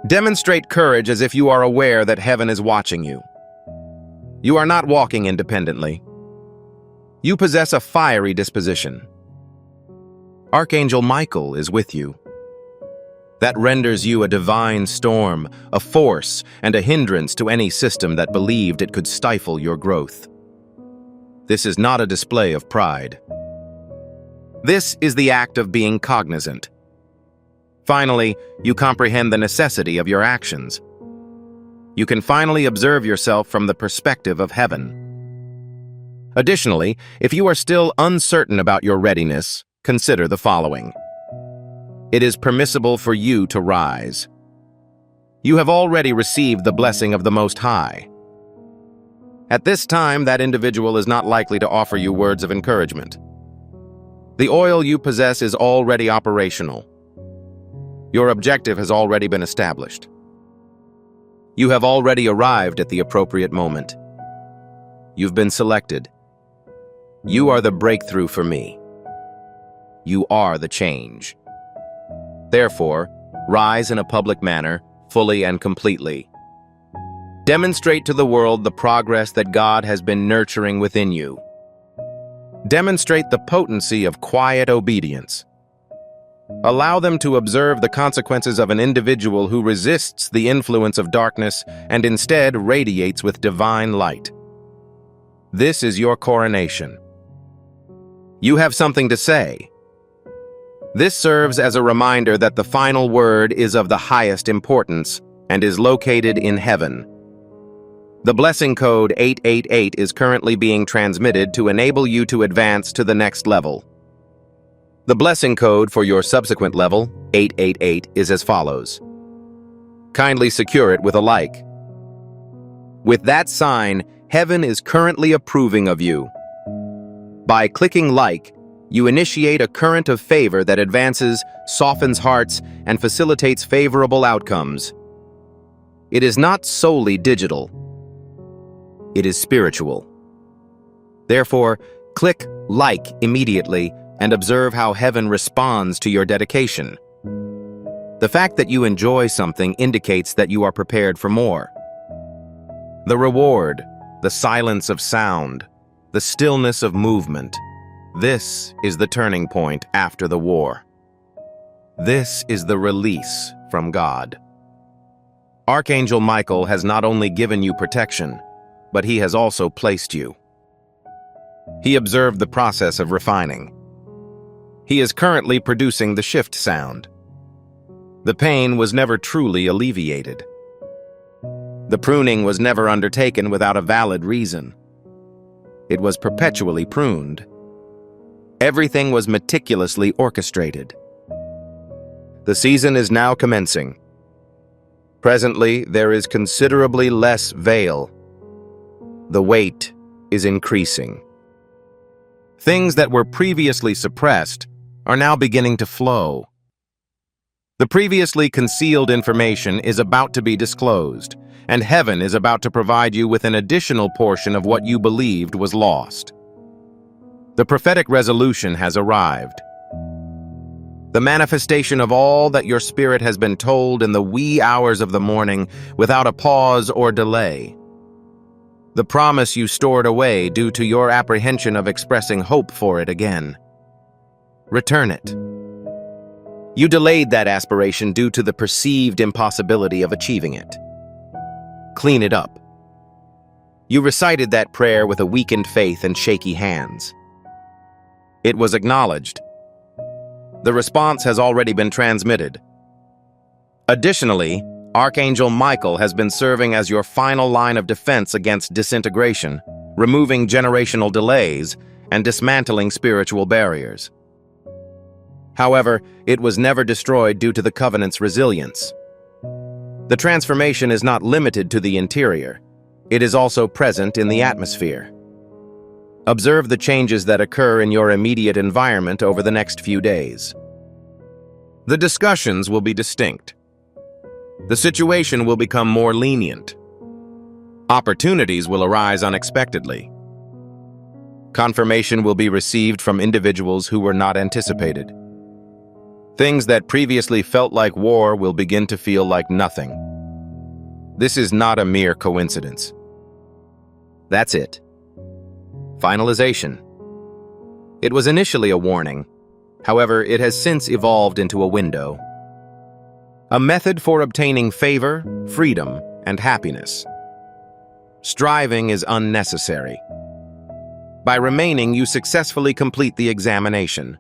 Demonstrate courage as if you are aware that heaven is watching you. You are not walking independently. You possess a fiery disposition. Archangel Michael is with you. That renders you a divine storm, a force, and a hindrance to any system that believed it could stifle your growth. This is not a display of pride. This is the act of being cognizant. Finally, you comprehend the necessity of your actions. You can finally observe yourself from the perspective of heaven. Additionally, if you are still uncertain about your readiness, consider the following. It is permissible for you to rise. You have already received the blessing of the Most High. At this time, that individual is not likely to offer you words of encouragement. The oil you possess is already operational. Your objective has already been established. You have already arrived at the appropriate moment. You've been selected. You are the breakthrough for me. You are the change. Therefore, rise in a public manner, fully and completely. Demonstrate to the world the progress that God has been nurturing within you. Demonstrate the potency of quiet obedience. Allow them to observe the consequences of an individual who resists the influence of darkness and instead radiates with divine light. This is your coronation. You have something to say. This serves as a reminder that the final word is of the highest importance and is located in heaven. The blessing code 888 is currently being transmitted to enable you to advance to the next level. The blessing code for your subsequent level, 888, is as follows. Kindly secure it with a like. With that sign, heaven is currently approving of you. By clicking like, you initiate a current of favor that advances, softens hearts, and facilitates favorable outcomes. It is not solely digital. It is spiritual. Therefore, click like immediately and observe how heaven responds to your dedication. The fact that you enjoy something indicates that you are prepared for more. The reward, the silence of sound, the stillness of movement, this is the turning point after the war. This is the release from God. Archangel Michael has not only given you protection, but he has also placed you. He observed the process of refining. He is currently producing the shift sound. The pain was never truly alleviated. The pruning was never undertaken without a valid reason. It was perpetually pruned. Everything was meticulously orchestrated. The season is now commencing. Presently, there is considerably less veil. The weight is increasing. Things that were previously suppressed are now beginning to flow. The previously concealed information is about to be disclosed, and heaven is about to provide you with an additional portion of what you believed was lost. The prophetic resolution has arrived. The manifestation of all that your spirit has been told in the wee hours of the morning without a pause or delay. The promise you stored away due to your apprehension of expressing hope for it again. Return it. You delayed that aspiration due to the perceived impossibility of achieving it. Clean it up. You recited that prayer with a weakened faith and shaky hands. It was acknowledged. The response has already been transmitted. Additionally, Archangel Michael has been serving as your final line of defense against disintegration, removing generational delays and dismantling spiritual barriers. However, it was never destroyed due to the covenant's resilience. The transformation is not limited to the interior. It is also present in the atmosphere. Observe the changes that occur in your immediate environment over the next few days. The discussions will be distinct. The situation will become more lenient. Opportunities will arise unexpectedly. Confirmation will be received from individuals who were not anticipated. Things that previously felt like war will begin to feel like nothing. This is not a mere coincidence. That's it. Finalization. It was initially a warning. However, it has since evolved into a window. A method for obtaining favor, freedom, and happiness. Striving is unnecessary. By remaining, you successfully complete the examination.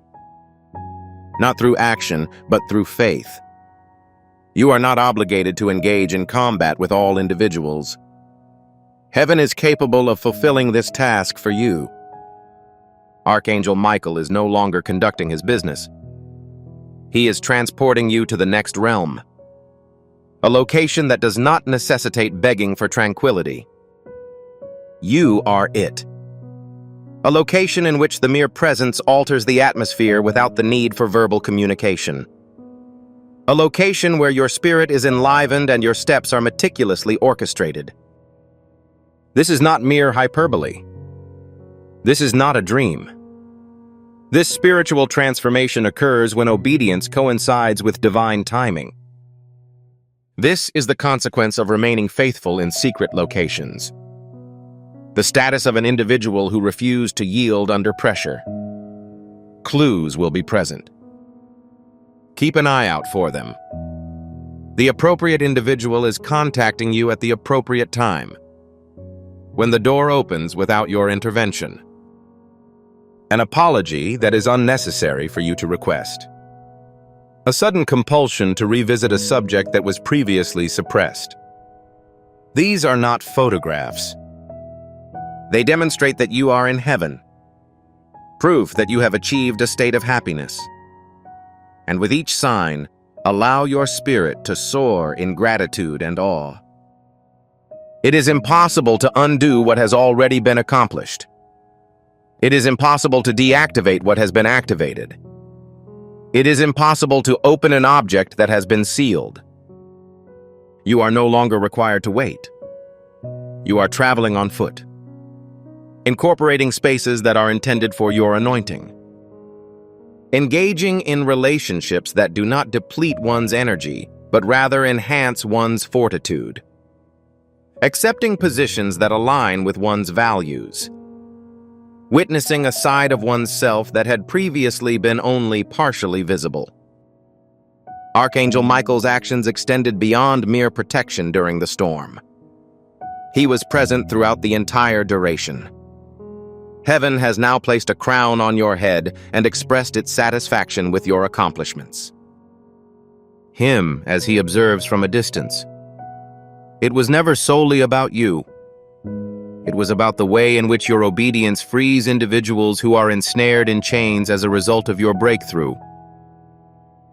Not through action, but through faith. You are not obligated to engage in combat with all individuals. Heaven is capable of fulfilling this task for you. Archangel Michael is no longer conducting his business. He is transporting you to the next realm, a location that does not necessitate begging for tranquility. You are it. A location in which the mere presence alters the atmosphere without the need for verbal communication. A location where your spirit is enlivened and your steps are meticulously orchestrated. This is not mere hyperbole. This is not a dream. This spiritual transformation occurs when obedience coincides with divine timing. This is the consequence of remaining faithful in secret locations. The status of an individual who refused to yield under pressure. Clues will be present. Keep an eye out for them. The appropriate individual is contacting you at the appropriate time, when the door opens without your intervention. An apology that is unnecessary for you to request. A sudden compulsion to revisit a subject that was previously suppressed. These are not photographs. They demonstrate that you are in heaven. Proof that you have achieved a state of happiness. And with each sign, allow your spirit to soar in gratitude and awe. It is impossible to undo what has already been accomplished. It is impossible to deactivate what has been activated. It is impossible to open an object that has been sealed. You are no longer required to wait. You are traveling on foot, incorporating spaces that are intended for your anointing. Engaging in relationships that do not deplete one's energy, but rather enhance one's fortitude. Accepting positions that align with one's values. Witnessing a side of oneself that had previously been only partially visible. Archangel Michael's actions extended beyond mere protection during the storm. He was present throughout the entire duration. Heaven has now placed a crown on your head and expressed its satisfaction with your accomplishments. Him, as he observes from a distance. It was never solely about you. It was about the way in which your obedience frees individuals who are ensnared in chains as a result of your breakthrough.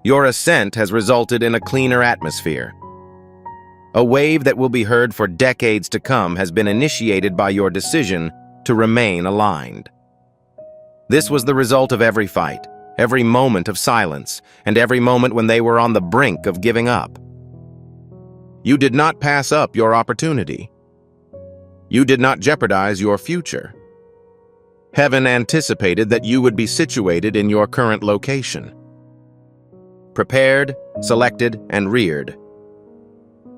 Your ascent has resulted in a cleaner atmosphere. A wave that will be heard for decades to come has been initiated by your decision to remain aligned. This was the result of every fight, every moment of silence, and every moment when they were on the brink of giving up. You did not pass up your opportunity. You did not jeopardize your future. Heaven anticipated that you would be situated in your current location. Prepared, selected, and reared.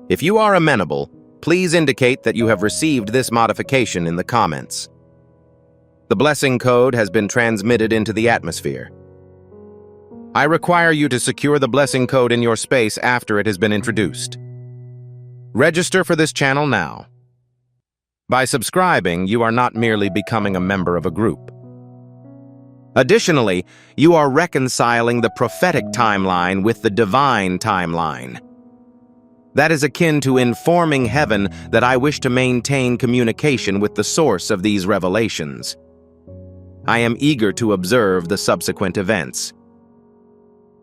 If you are amenable, please indicate that you have received this modification in the comments. The blessing code has been transmitted into the atmosphere. I require you to secure the blessing code in your space after it has been introduced. Register for this channel now. By subscribing, you are not merely becoming a member of a group. Additionally, you are reconciling the prophetic timeline with the divine timeline. That is akin to informing heaven that I wish to maintain communication with the source of these revelations. I am eager to observe the subsequent events.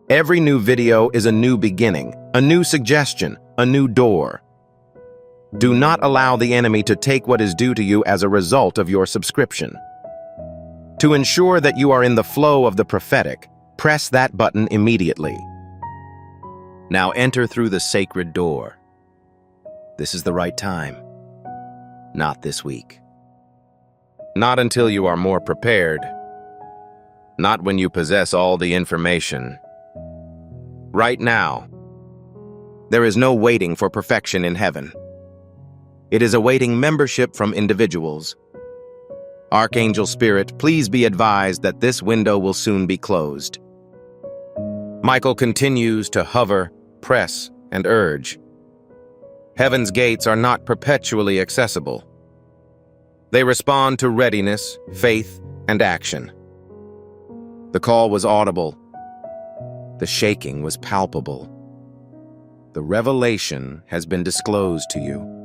Every new video is a new beginning, a new suggestion, a new door. Do not allow the enemy to take what is due to you as a result of your subscription. To ensure that you are in the flow of the prophetic, press that button immediately. Now enter through the sacred door. This is the right time. Not this week. Not until you are more prepared. Not when you possess all the information. Right now. There is no waiting for perfection in heaven. It is awaiting membership from individuals. Archangel Spirit, please be advised that this window will soon be closed. Michael continues to hover, press, and urge. Heaven's gates are not perpetually accessible. They respond to readiness, faith, and action. The call was audible. The shaking was palpable. The revelation has been disclosed to you.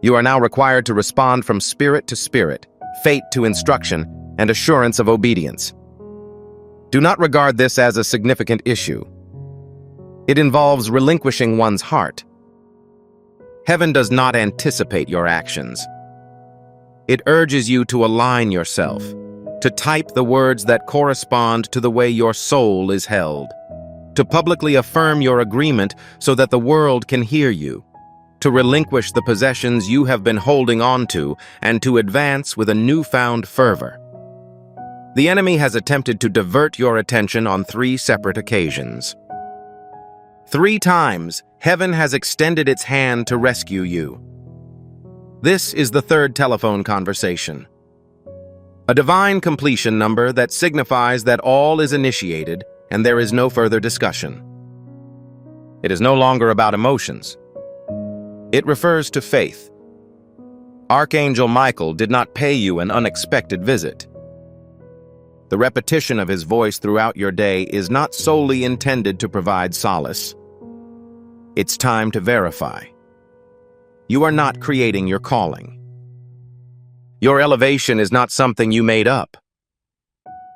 You are now required to respond from spirit to spirit, fate to instruction, and assurance of obedience. Do not regard this as a significant issue. It involves relinquishing one's heart. Heaven does not anticipate your actions. It urges you to align yourself, to type the words that correspond to the way your soul is held, to publicly affirm your agreement so that the world can hear you, to relinquish the possessions you have been holding on to, and to advance with a newfound fervor. The enemy has attempted to divert your attention on 3 separate occasions. 3 times, heaven has extended its hand to rescue you. This is the 3rd telephone conversation. A divine completion number that signifies that all is initiated and there is no further discussion. It is no longer about emotions. It refers to faith. Archangel Michael did not pay you an unexpected visit. The repetition of his voice throughout your day is not solely intended to provide solace. It's time to verify. You are not creating your calling. Your elevation is not something you made up.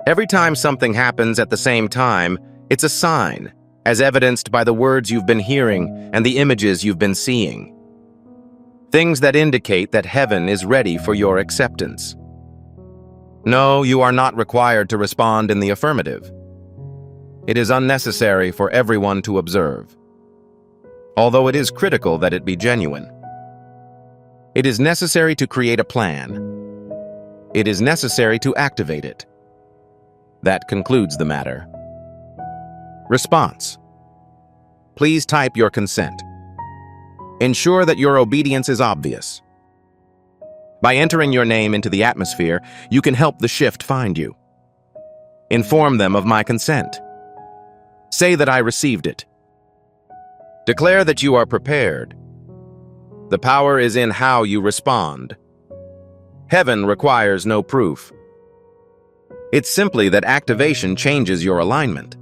Every time something happens at the same time, it's a sign, as evidenced by the words you've been hearing and the images you've been seeing. Things that indicate that heaven is ready for your acceptance. No, you are not required to respond in the affirmative. It is unnecessary for everyone to observe, although it is critical that it be genuine. It is necessary to create a plan. It is necessary to activate it. That concludes the matter. Response. Please type your consent. Ensure that your obedience is obvious. By entering your name into the atmosphere, you can help the shift find you. Inform them of my consent. Say that I received it. Declare that you are prepared. The power is in how you respond. Heaven requires no proof. It's simply that activation changes your alignment.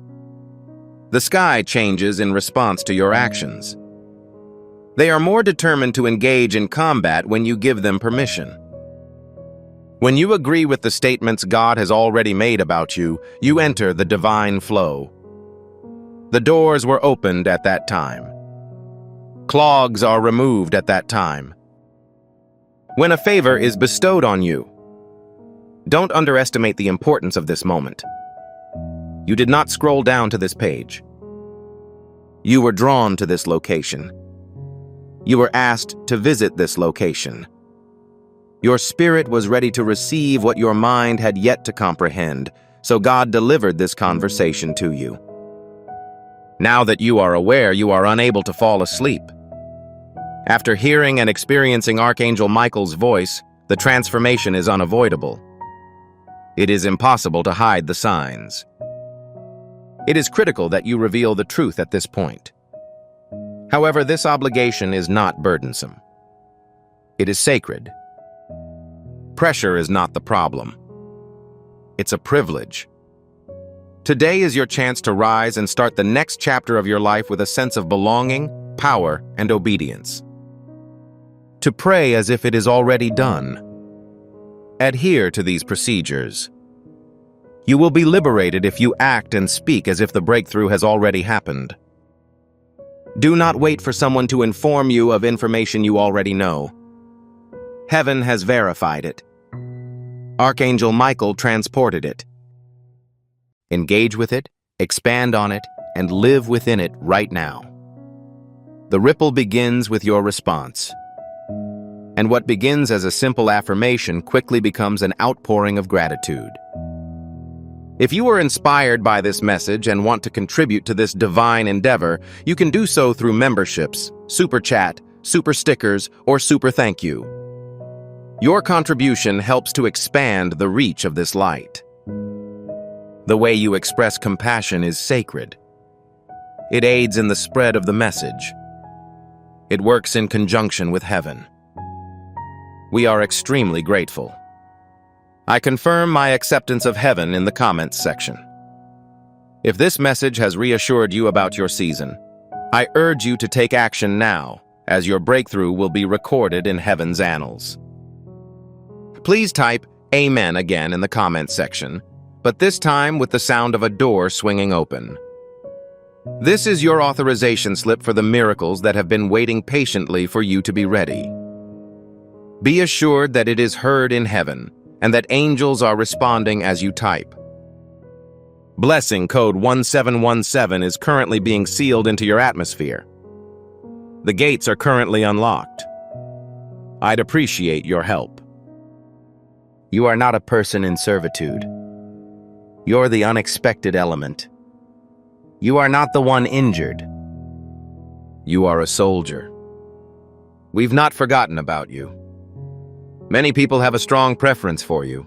The sky changes in response to your actions. They are more determined to engage in combat when you give them permission. When you agree with the statements God has already made about you, you enter the divine flow. The doors were opened at that time. Clogs are removed at that time. When a favor is bestowed on you, Don't underestimate the importance of this moment. You did not scroll down to this page. You were drawn to this location. You were asked to visit this location. Your spirit was ready to receive what your mind had yet to comprehend, so God delivered this conversation to you. Now that you are aware, you are unable to fall asleep. After hearing and experiencing Archangel Michael's voice, the transformation is unavoidable. It is impossible to hide the signs. It is critical that you reveal the truth at this point. However, this obligation is not burdensome. It is sacred. Pressure is not the problem. It's a privilege. Today is your chance to rise and start the next chapter of your life with a sense of belonging, power, and obedience. To pray as if it is already done. Adhere to these procedures. You will be liberated if you act and speak as if the breakthrough has already happened. Do not wait for someone to inform you of information you already know. Heaven has verified it. Archangel Michael transported it. Engage with it, expand on it, and live within it right now. The ripple begins with your response. And what begins as a simple affirmation quickly becomes an outpouring of gratitude. If you are inspired by this message and want to contribute to this divine endeavor, you can do so through memberships, super chat, super stickers, or super thank you. Your contribution helps to expand the reach of this light. The way you express compassion is sacred. It aids in the spread of the message. It works in conjunction with heaven. We are extremely grateful. I confirm my acceptance of heaven in the comments section. If this message has reassured you about your season, I urge you to take action now, as your breakthrough will be recorded in heaven's annals. Please type Amen again in the comments section, but this time with the sound of a door swinging open. This is your authorization slip for the miracles that have been waiting patiently for you to be ready. Be assured that it is heard in heaven, and that angels are responding as you type. Blessing code 1717 is currently being sealed into your atmosphere. The gates are currently unlocked. I'd appreciate your help. You are not a person in servitude. You're the unexpected element. You are not the one injured. You are a soldier. We've not forgotten about you. Many people have a strong preference for you.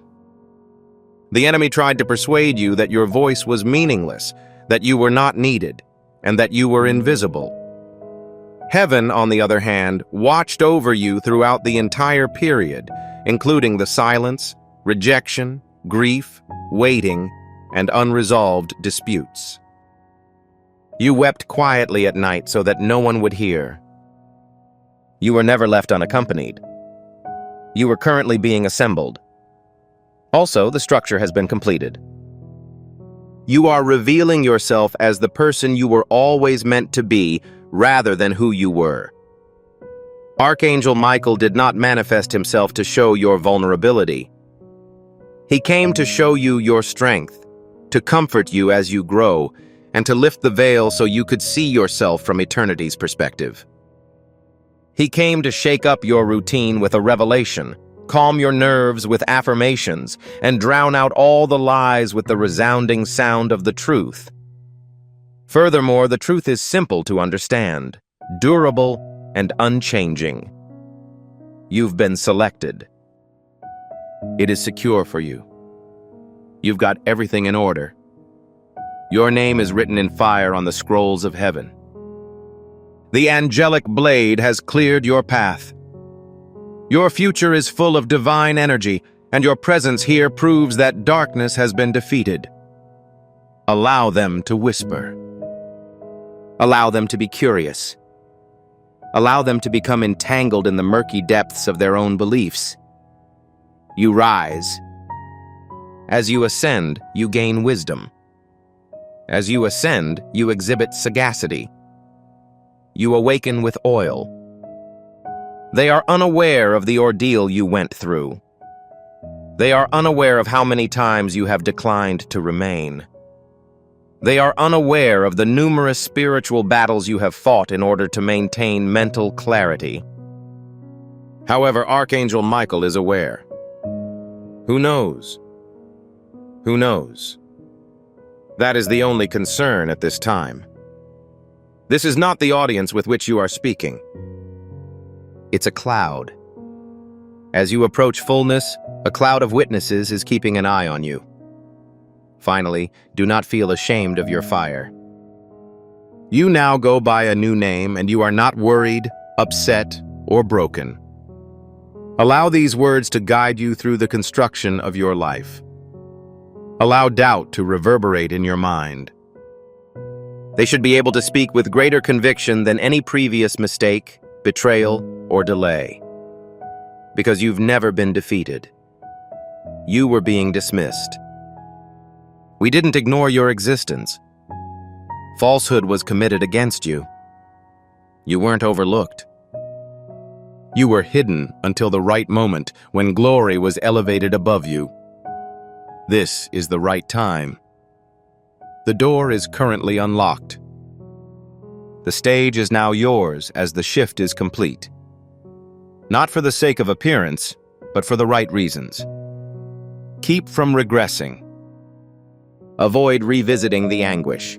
The enemy tried to persuade you that your voice was meaningless, that you were not needed, and that you were invisible. Heaven, on the other hand, watched over you throughout the entire period, including the silence, rejection, grief, waiting, and unresolved disputes. You wept quietly at night so that no one would hear. You were never left unaccompanied. You are currently being assembled. Also, the structure has been completed. You are revealing yourself as the person you were always meant to be, rather than who you were. Archangel Michael did not manifest himself to show your vulnerability. He came to show you your strength, to comfort you as you grow, and to lift the veil so you could see yourself from eternity's perspective. He came to shake up your routine with a revelation, calm your nerves with affirmations, and drown out all the lies with the resounding sound of the truth. Furthermore, the truth is simple to understand, durable, and unchanging. You've been selected. It is secure for you. You've got everything in order. Your name is written in fire on the scrolls of heaven. The angelic blade has cleared your path. Your future is full of divine energy, and your presence here proves that darkness has been defeated. Allow them to whisper. Allow them to be curious. Allow them to become entangled in the murky depths of their own beliefs. You rise. As you ascend, you gain wisdom. As you ascend, you exhibit sagacity. You awaken with oil. They are unaware of the ordeal you went through. They are unaware of how many times you have declined to remain. They are unaware of the numerous spiritual battles you have fought in order to maintain mental clarity. However, Archangel Michael is aware. Who knows? Who knows? That is the only concern at this time. This is not the audience with which you are speaking. It's a cloud. As you approach fullness, a cloud of witnesses is keeping an eye on you. Finally, do not feel ashamed of your fire. You now go by a new name, and you are not worried, upset, or broken. Allow these words to guide you through the construction of your life. Allow doubt to reverberate in your mind. They should be able to speak with greater conviction than any previous mistake, betrayal, or delay. Because you've never been defeated. You were being dismissed. We didn't ignore your existence. Falsehood was committed against you. You weren't overlooked. You were hidden until the right moment when glory was elevated above you. This is the right time. The door is currently unlocked. The stage is now yours as the shift is complete. Not for the sake of appearance, but for the right reasons. Keep from regressing. Avoid revisiting the anguish.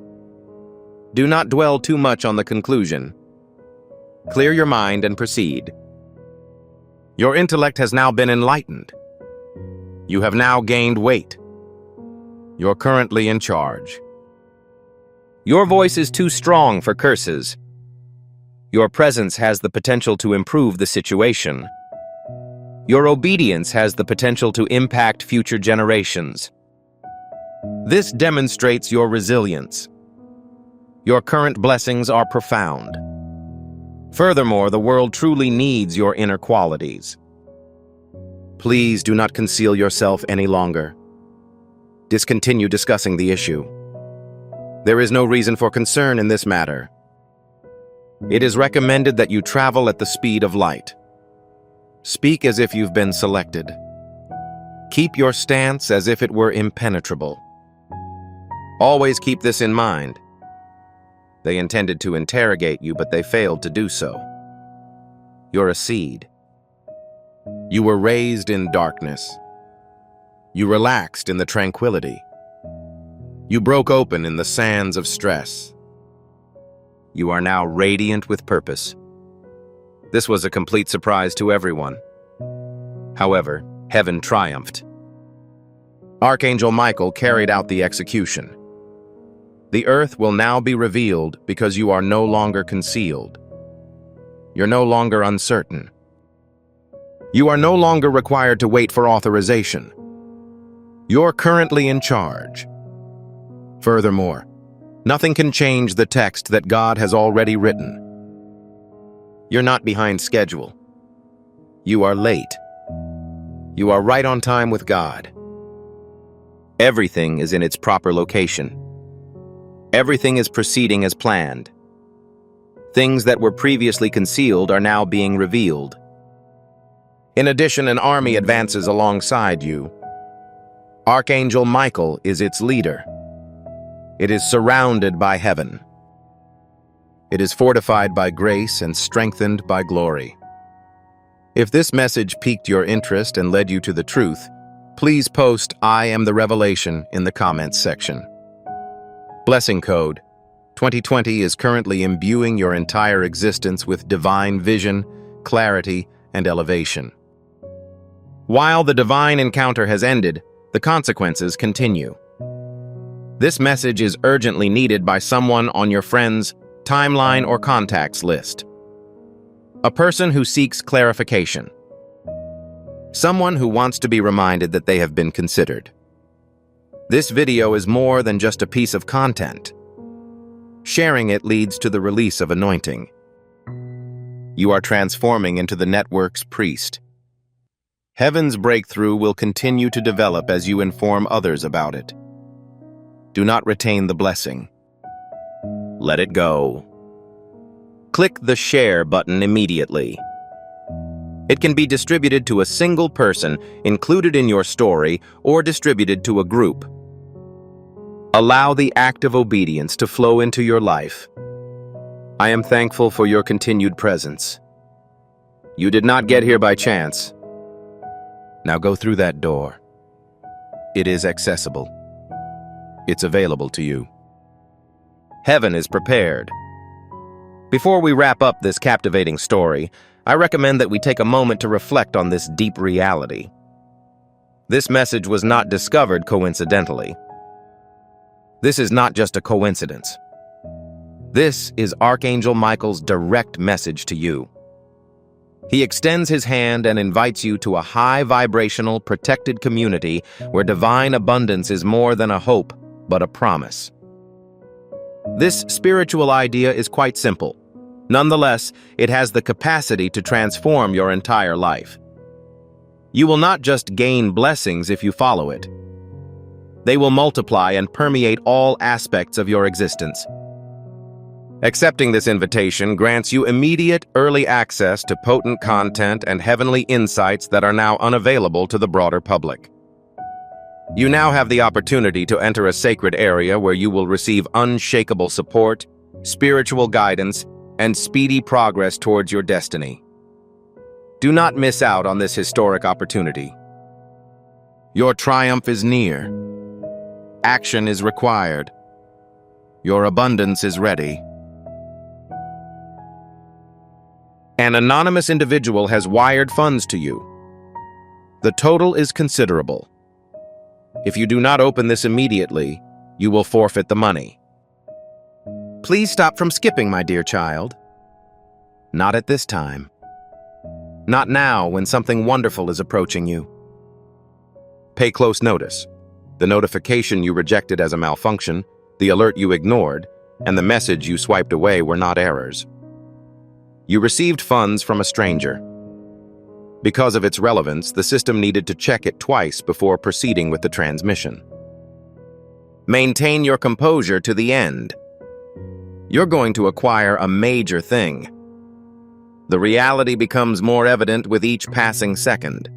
Do not dwell too much on the conclusion. Clear your mind and proceed. Your intellect has now been enlightened. You have now gained weight. You're currently in charge. Your voice is too strong for curses. Your presence has the potential to improve the situation. Your obedience has the potential to impact future generations. This demonstrates your resilience. Your current blessings are profound. Furthermore, the world truly needs your inner qualities. Please do not conceal yourself any longer. Discontinue discussing the issue. There is no reason for concern in this matter. It is recommended that you travel at the speed of light. Speak as if you've been selected. Keep your stance as if it were impenetrable. Always keep this in mind. They intended to interrogate you, but they failed to do so. You're a seed. You were raised in darkness. You relaxed in the tranquility. You broke open in the sands of stress. You are now radiant with purpose. This was a complete surprise to everyone. However, heaven triumphed. Archangel Michael carried out the execution. The earth will now be revealed because you are no longer concealed. You're no longer uncertain. You are no longer required to wait for authorization. You're currently in charge. Furthermore, nothing can change the text that God has already written. You're not behind schedule. You are late. You are right on time with God. Everything is in its proper location. Everything is proceeding as planned. Things that were previously concealed are now being revealed. In addition, an army advances alongside you. Archangel Michael is its leader. It is surrounded by heaven. It is fortified by grace and strengthened by glory. If this message piqued your interest and led you to the truth, please post "I am the revelation" in the comments section. Blessing Code 2020 is currently imbuing your entire existence with divine vision, clarity, and elevation. While the divine encounter has ended, the consequences continue. This message is urgently needed by someone on your friend's timeline or contacts list. A person who seeks clarification. Someone who wants to be reminded that they have been considered. This video is more than just a piece of content. Sharing it leads to the release of anointing. You are transforming into the network's priest. Heaven's breakthrough will continue to develop as you inform others about it. Do not retain the blessing. Let it go. Click the share button immediately. It can be distributed to a single person, included in your story, or distributed to a group. Allow the act of obedience to flow into your life. I am thankful for your continued presence. You did not get here by chance. Now go through that door. It is accessible. It's available to you. Heaven is prepared. Before we wrap up this captivating story, I recommend that we take a moment to reflect on this deep reality. This message was not discovered coincidentally. This is not just a coincidence. This is Archangel Michael's direct message to you. He extends his hand and invites you to a high-vibrational, protected community where divine abundance is more than a hope, but a promise. This spiritual idea is quite simple. Nonetheless, it has the capacity to transform your entire life. You will not just gain blessings if you follow it. They will multiply and permeate all aspects of your existence. Accepting this invitation grants you immediate, early access to potent content and heavenly insights that are now unavailable to the broader public. You now have the opportunity to enter a sacred area where you will receive unshakable support, spiritual guidance, and speedy progress towards your destiny. Do not miss out on this historic opportunity. Your triumph is near. Action is required. Your abundance is ready. An anonymous individual has wired funds to you. The total is considerable. If you do not open this immediately, you will forfeit the money. Please stop from skipping, my dear child. Not at this time. Not now, when something wonderful is approaching you. Pay close notice. The notification you rejected as a malfunction, the alert you ignored, and the message you swiped away were not errors. You received funds from a stranger. Because of its relevance, the system needed to check it twice before proceeding with the transmission. Maintain your composure to the end. You're going to acquire a major thing. The reality becomes more evident with each passing second.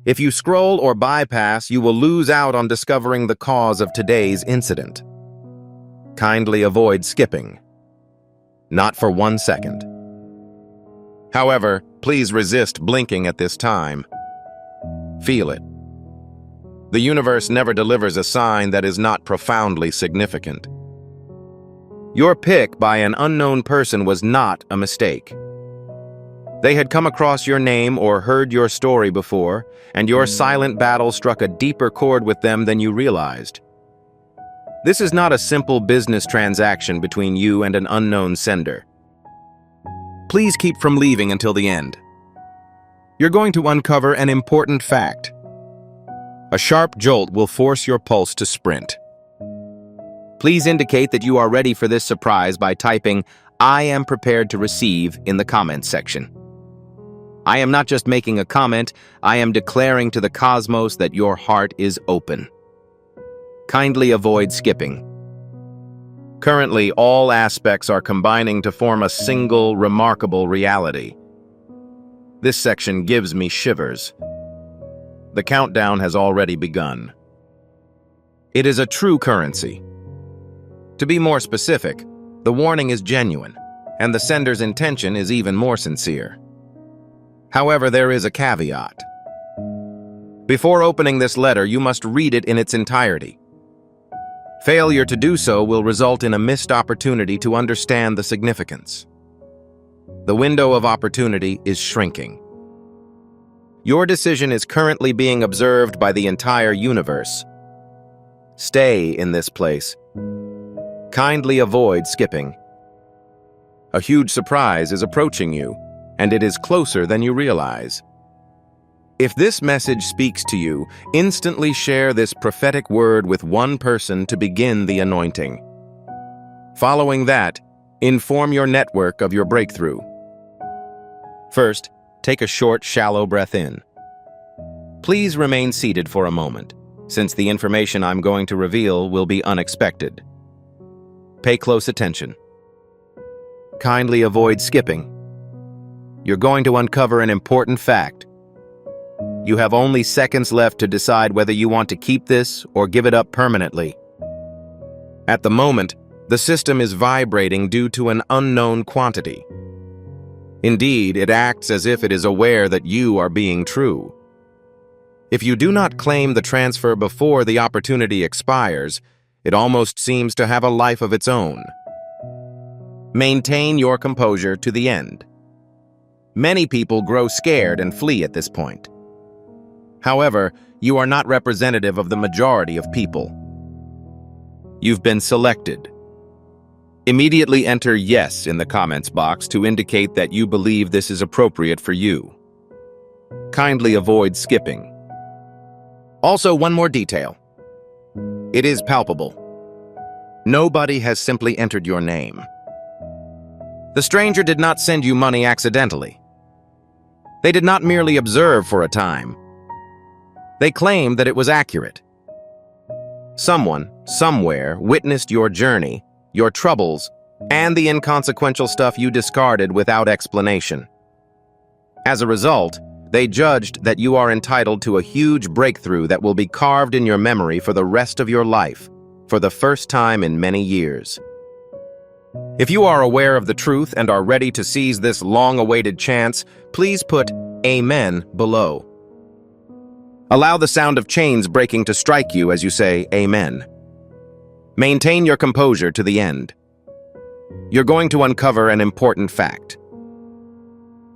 If you scroll or bypass, you will lose out on discovering the cause of today's incident. Kindly avoid skipping. Not for 1 second. However, please resist blinking at this time. Feel it. The universe never delivers a sign that is not profoundly significant. Your pick by an unknown person was not a mistake. They had come across your name or heard your story before, and your silent battle struck a deeper chord with them than you realized. This is not a simple business transaction between you and an unknown sender. Please keep from leaving until the end. You're going to uncover an important fact. A sharp jolt will force your pulse to sprint. Please indicate that you are ready for this surprise by typing, "I am prepared to receive" in the comments section. I am not just making a comment, I am declaring to the cosmos that your heart is open. Kindly avoid skipping. Currently, all aspects are combining to form a single, remarkable reality. This section gives me shivers. The countdown has already begun. It is a true currency. To be more specific, the warning is genuine, and the sender's intention is even more sincere. However, there is a caveat. Before opening this letter, you must read it in its entirety. Failure to do so will result in a missed opportunity to understand the significance. The window of opportunity is shrinking. Your decision is currently being observed by the entire universe. Stay in this place. Kindly avoid skipping. A huge surprise is approaching you, and it is closer than you realize. If this message speaks to you, instantly share this prophetic word with one person to begin the anointing. Following that, inform your network of your breakthrough. First, take a short, shallow breath in. Please remain seated for a moment, since the information I'm going to reveal will be unexpected. Pay close attention. Kindly avoid skipping. You're going to uncover an important fact. You have only seconds left to decide whether you want to keep this or give it up permanently. At the moment, the system is vibrating due to an unknown quantity. Indeed, it acts as if it is aware that you are being true. If you do not claim the transfer before the opportunity expires, it almost seems to have a life of its own. Maintain your composure to the end. Many people grow scared and flee at this point. However, you are not representative of the majority of people. You've been selected. Immediately enter yes in the comments box to indicate that you believe this is appropriate for you. Kindly avoid skipping. Also, one more detail. It is palpable. Nobody has simply entered your name. The stranger did not send you money accidentally. They did not merely observe for a time. They claimed that it was accurate. Someone, somewhere, witnessed your journey, your troubles, and the inconsequential stuff you discarded without explanation. As a result, they judged that you are entitled to a huge breakthrough that will be carved in your memory for the rest of your life, for the first time in many years. If you are aware of the truth and are ready to seize this long-awaited chance, please put Amen below. Allow the sound of chains breaking to strike you as you say Amen. Maintain your composure to the end. You're going to uncover an important fact.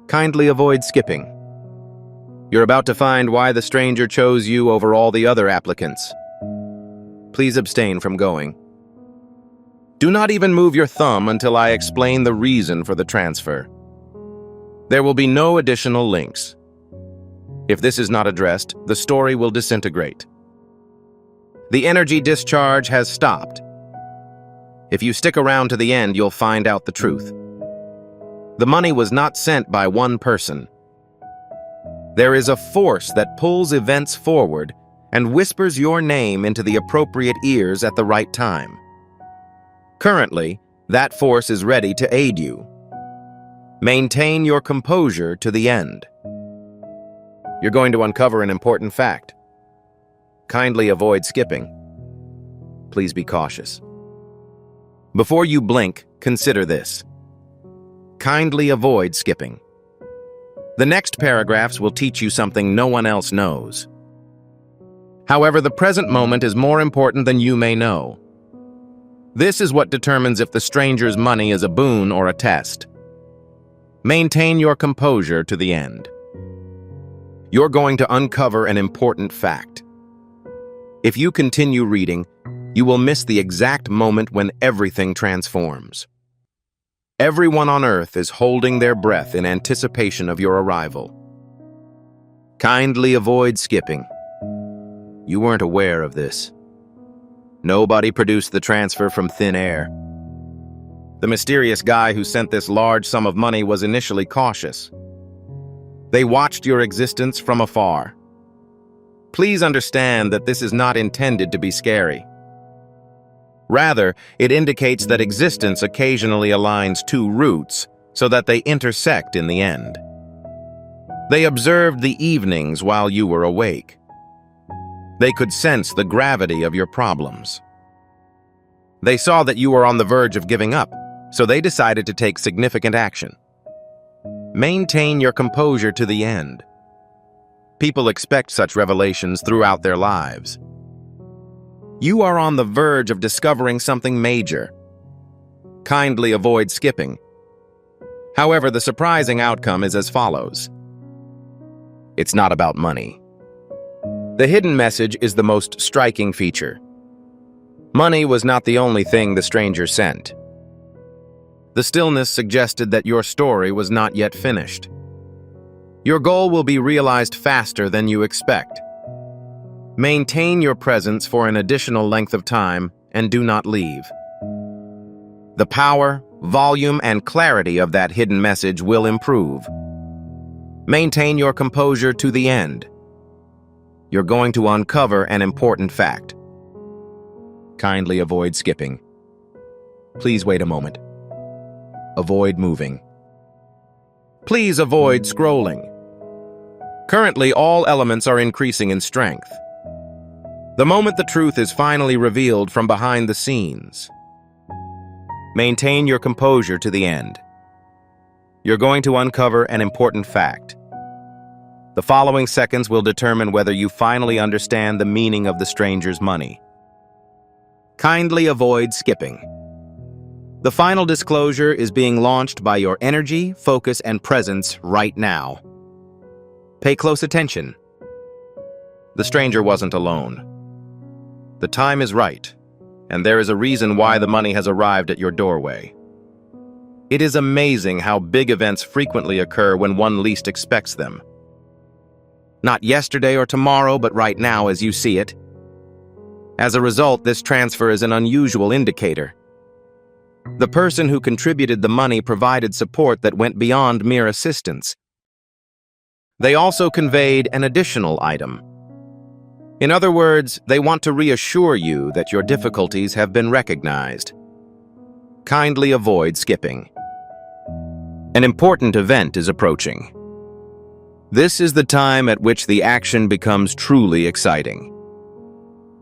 Kindly avoid skipping. You're about to find why the stranger chose you over all the other applicants. Please abstain from going. Do not even move your thumb until I explain the reason for the transfer. There will be no additional links. If this is not addressed, the story will disintegrate. The energy discharge has stopped. If you stick around to the end, you'll find out the truth. The money was not sent by one person. There is a force that pulls events forward and whispers your name into the appropriate ears at the right time. Currently, that force is ready to aid you. Maintain your composure to the end. You're going to uncover an important fact. Kindly avoid skipping. Please be cautious. Before you blink, consider this. Kindly avoid skipping. The next paragraphs will teach you something no one else knows. However, the present moment is more important than you may know. This is what determines if the stranger's money is a boon or a test. Maintain your composure to the end. You're going to uncover an important fact. If you continue reading, you will miss the exact moment when everything transforms. Everyone on Earth is holding their breath in anticipation of your arrival. Kindly avoid skipping. You weren't aware of this. Nobody produced the transfer from thin air. The mysterious guy who sent this large sum of money was initially cautious. They watched your existence from afar. Please understand that this is not intended to be scary. Rather, it indicates that existence occasionally aligns two roots so that they intersect in the end. They observed the evenings while you were awake. They could sense the gravity of your problems. They saw that you were on the verge of giving up, so they decided to take significant action. Maintain your composure to the end. People expect such revelations throughout their lives. You are on the verge of discovering something major. Kindly avoid skipping. However, the surprising outcome is as follows. It's not about money. The hidden message is the most striking feature. Money was not the only thing the stranger sent. The stillness suggested that your story was not yet finished. Your goal will be realized faster than you expect. Maintain your presence for an additional length of time and do not leave. The power, volume, and clarity of that hidden message will improve. Maintain your composure to the end. You're going to uncover an important fact. Kindly avoid skipping. Please wait a moment. Avoid moving. Please avoid scrolling. Currently, all elements are increasing in strength. The moment the truth is finally revealed from behind the scenes. Maintain your composure to the end. You're going to uncover an important fact. The following seconds will determine whether you finally understand the meaning of the stranger's money. Kindly avoid skipping. The final disclosure is being launched by your energy, focus, and presence right now. Pay close attention. The stranger wasn't alone. The time is right, and there is a reason why the money has arrived at your doorway. It is amazing how big events frequently occur when one least expects them. Not yesterday or tomorrow, but right now as you see it. As a result, this transfer is an unusual indicator. The person who contributed the money provided support that went beyond mere assistance. They also conveyed an additional item. In other words, they want to reassure you that your difficulties have been recognized. Kindly avoid skipping. An important event is approaching. This is the time at which the action becomes truly exciting.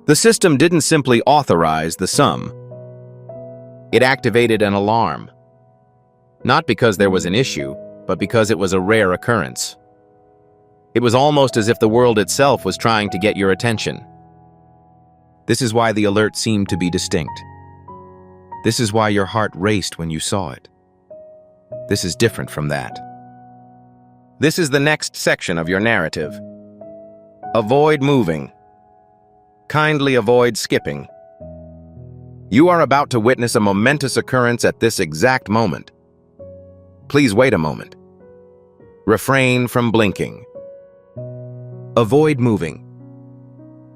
The system didn't simply authorize the sum. It activated an alarm. Not because there was an issue, but because it was a rare occurrence. It was almost as if the world itself was trying to get your attention. This is why the alert seemed to be distinct. This is why your heart raced when you saw it. This is different from that. This is the next section of your narrative. Avoid moving. Kindly avoid skipping. You are about to witness a momentous occurrence at this exact moment. Please wait a moment. Refrain from blinking. Avoid moving.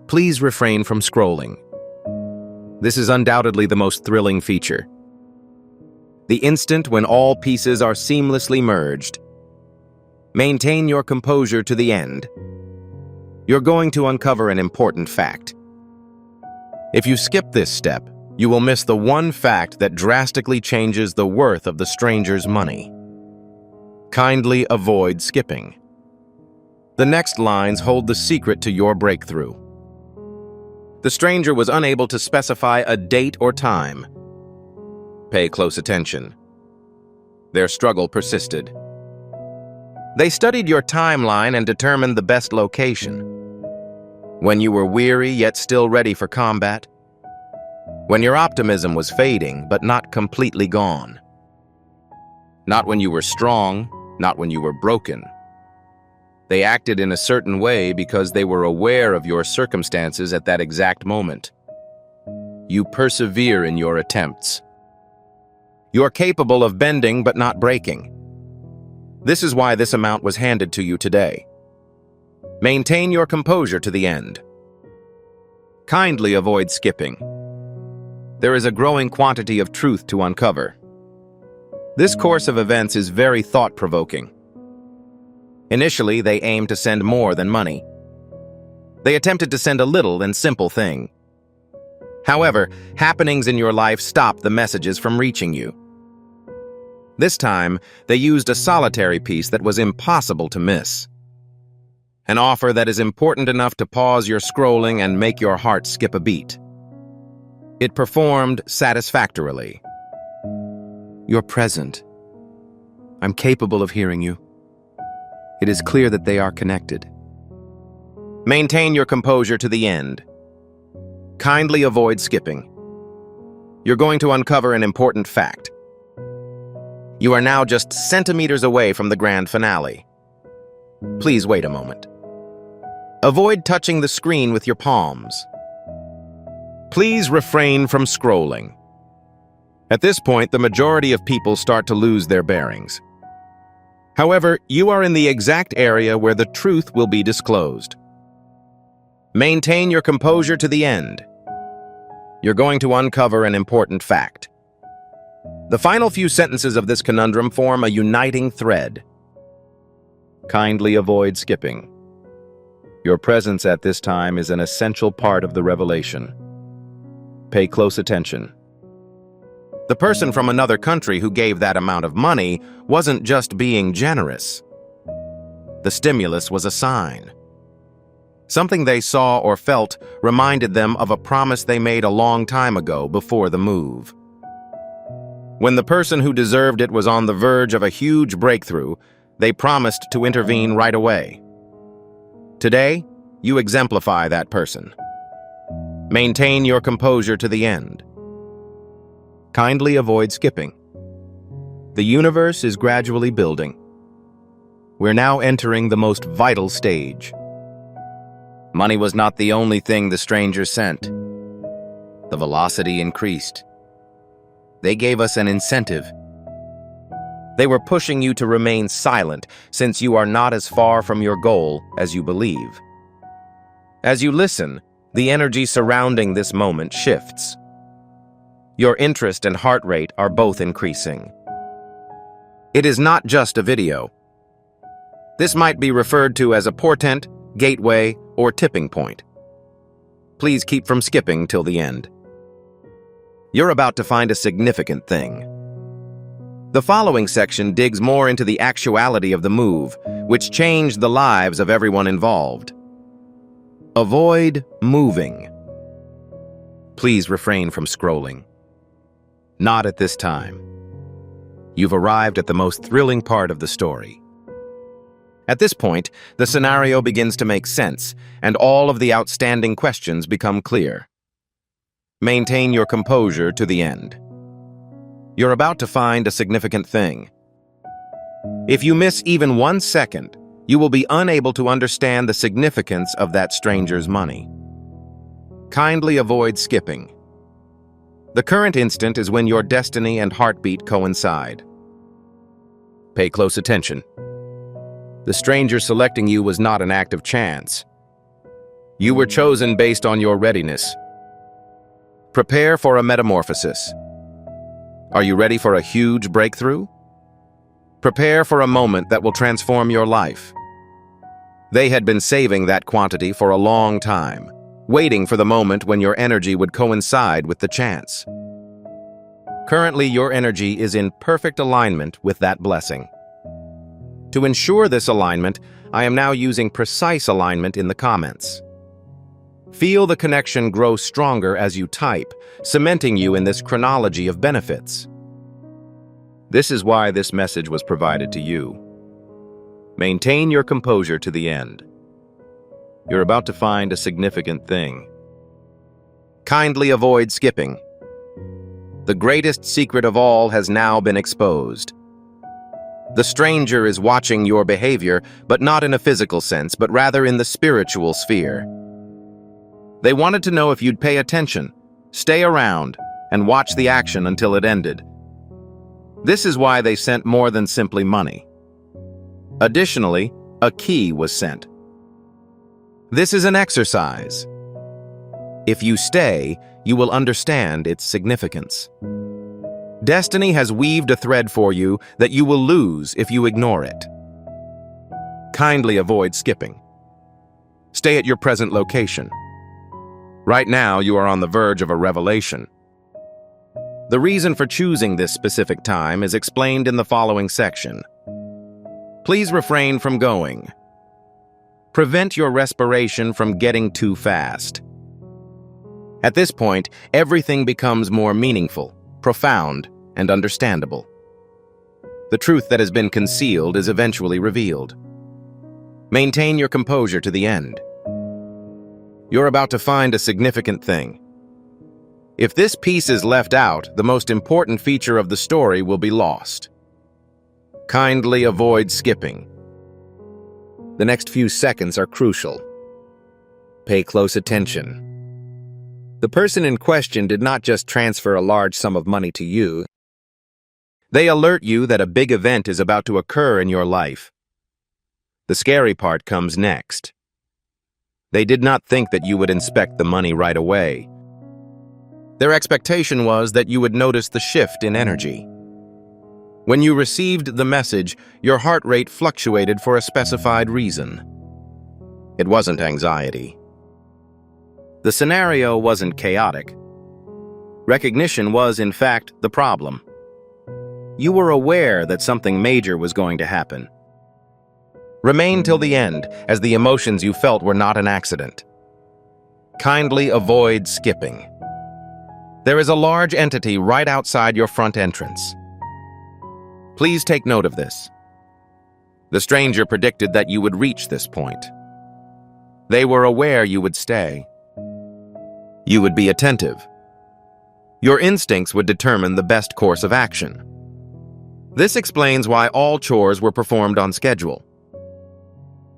Please refrain from scrolling. This is undoubtedly the most thrilling feature. The instant when all pieces are seamlessly merged. Maintain your composure to the end. You're going to uncover an important fact. If you skip this step, you will miss the one fact that drastically changes the worth of the stranger's money. Kindly avoid skipping. The next lines hold the secret to your breakthrough. The stranger was unable to specify a date or time. Pay close attention. Their struggle persisted. They studied your timeline and determined the best location. When you were weary yet still ready for combat. When your optimism was fading but not completely gone. Not when you were strong, not when you were broken. They acted in a certain way because they were aware of your circumstances at that exact moment. You persevere in your attempts. You're capable of bending but not breaking. This is why this amount was handed to you today. Maintain your composure to the end. Kindly avoid skipping. There is a growing quantity of truth to uncover. This course of events is very thought-provoking. Initially, they aimed to send more than money. They attempted to send a little and simple thing. However, happenings in your life stopped the messages from reaching you. This time, they used a solitary piece that was impossible to miss. An offer that is important enough to pause your scrolling and make your heart skip a beat. It performed satisfactorily. You're present. I'm capable of hearing you. It is clear that they are connected. Maintain your composure to the end. Kindly avoid skipping. You're going to uncover an important fact. You are now just centimeters away from the grand finale. Please wait a moment. Avoid touching the screen with your palms. Please refrain from scrolling. At this point, the majority of people start to lose their bearings. However, you are in the exact area where the truth will be disclosed. Maintain your composure to the end. You're going to uncover an important fact. The final few sentences of this conundrum form a uniting thread. Kindly avoid skipping. Your presence at this time is an essential part of the revelation. Pay close attention. The person from another country who gave that amount of money wasn't just being generous. The stimulus was a sign. Something they saw or felt reminded them of a promise they made a long time ago before the move. When the person who deserved it was on the verge of a huge breakthrough, they promised to intervene right away. Today, you exemplify that person. Maintain your composure to the end. Kindly avoid skipping. The universe is gradually building. We're now entering the most vital stage. Money was not the only thing the strangers sent. The velocity increased. They gave us an incentive. They were pushing you to remain silent, since you are not as far from your goal as you believe. As you listen, the energy surrounding this moment shifts. Your interest and heart rate are both increasing. It is not just a video. This might be referred to as a portent, gateway, or tipping point. Please keep from skipping till the end. You're about to find a significant thing. The following section digs more into the actuality of the move, which changed the lives of everyone involved. Avoid moving. Please refrain from scrolling. Not at this time. You've arrived at the most thrilling part of the story. At this point, the scenario begins to make sense, and all of the outstanding questions become clear. Maintain your composure to the end. You're about to find a significant thing. If you miss even 1 second, you will be unable to understand the significance of that stranger's money. Kindly avoid skipping. The current instant is when your destiny and heartbeat coincide. Pay close attention. The stranger selecting you was not an act of chance. You were chosen based on your readiness. Prepare for a metamorphosis. Are you ready for a huge breakthrough? Prepare for a moment that will transform your life. They had been saving that quantity for a long time, waiting for the moment when your energy would coincide with the chance. Currently, your energy is in perfect alignment with that blessing. To ensure this alignment, I am now using precise alignment in the comments. Feel the connection grow stronger as you type, cementing you in this chronology of benefits. This is why this message was provided to you. Maintain your composure to the end. You're about to find a significant thing. Kindly avoid skipping. The greatest secret of all has now been exposed. The stranger is watching your behavior, but not in a physical sense, but rather in the spiritual sphere. They wanted to know if you'd pay attention, stay around, and watch the action until it ended. This is why they sent more than simply money. Additionally, a key was sent. This is an exercise. If you stay, you will understand its significance. Destiny has weaved a thread for you that you will lose if you ignore it. Kindly avoid skipping. Stay at your present location. Right now, you are on the verge of a revelation. The reason for choosing this specific time is explained in the following section. Please refrain from going. Prevent your respiration from getting too fast. At this point, everything becomes more meaningful, profound, and understandable. The truth that has been concealed is eventually revealed. Maintain your composure to the end. You're about to find a significant thing. If this piece is left out, the most important feature of the story will be lost. Kindly avoid skipping. The next few seconds are crucial. Pay close attention. The person in question did not just transfer a large sum of money to you. They alert you that a big event is about to occur in your life. The scary part comes next. They did not think that you would inspect the money right away. Their expectation was that you would notice the shift in energy. When you received the message, your heart rate fluctuated for a specified reason. It wasn't anxiety. The scenario wasn't chaotic. Recognition was, in fact, the problem. You were aware that something major was going to happen. Remain till the end, as the emotions you felt were not an accident. Kindly avoid skipping. There is a large entity right outside your front entrance. Please take note of this. The stranger predicted that you would reach this point. They were aware you would stay. You would be attentive. Your instincts would determine the best course of action. This explains why all chores were performed on schedule.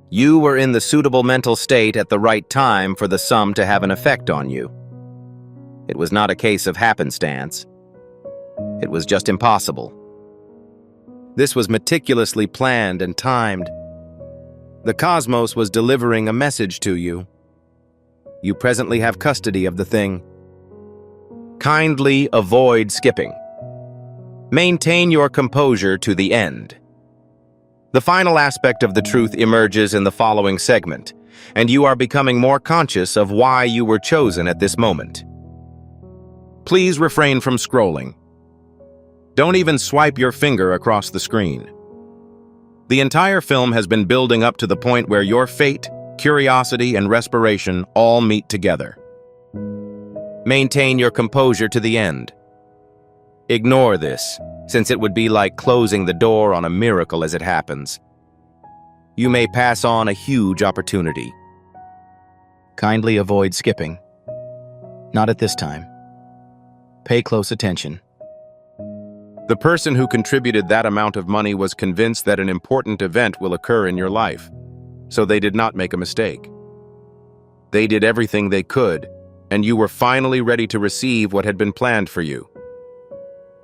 You were in the suitable mental state at the right time for the sum to have an effect on you. It was not a case of happenstance. It was just impossible. This was meticulously planned and timed. The cosmos was delivering a message to you. You presently have custody of the thing. Kindly avoid skipping. Maintain your composure to the end. The final aspect of the truth emerges in the following segment, and you are becoming more conscious of why you were chosen at this moment. Please refrain from scrolling. Don't even swipe your finger across the screen. The entire film has been building up to the point where your fate, curiosity, and respiration all meet together. Maintain your composure to the end. Ignore this, since it would be like closing the door on a miracle as it happens. You may pass on a huge opportunity. Kindly avoid skipping. Not at this time. Pay close attention. The person who contributed that amount of money was convinced that an important event will occur in your life, so they did not make a mistake. They did everything they could, and you were finally ready to receive what had been planned for you.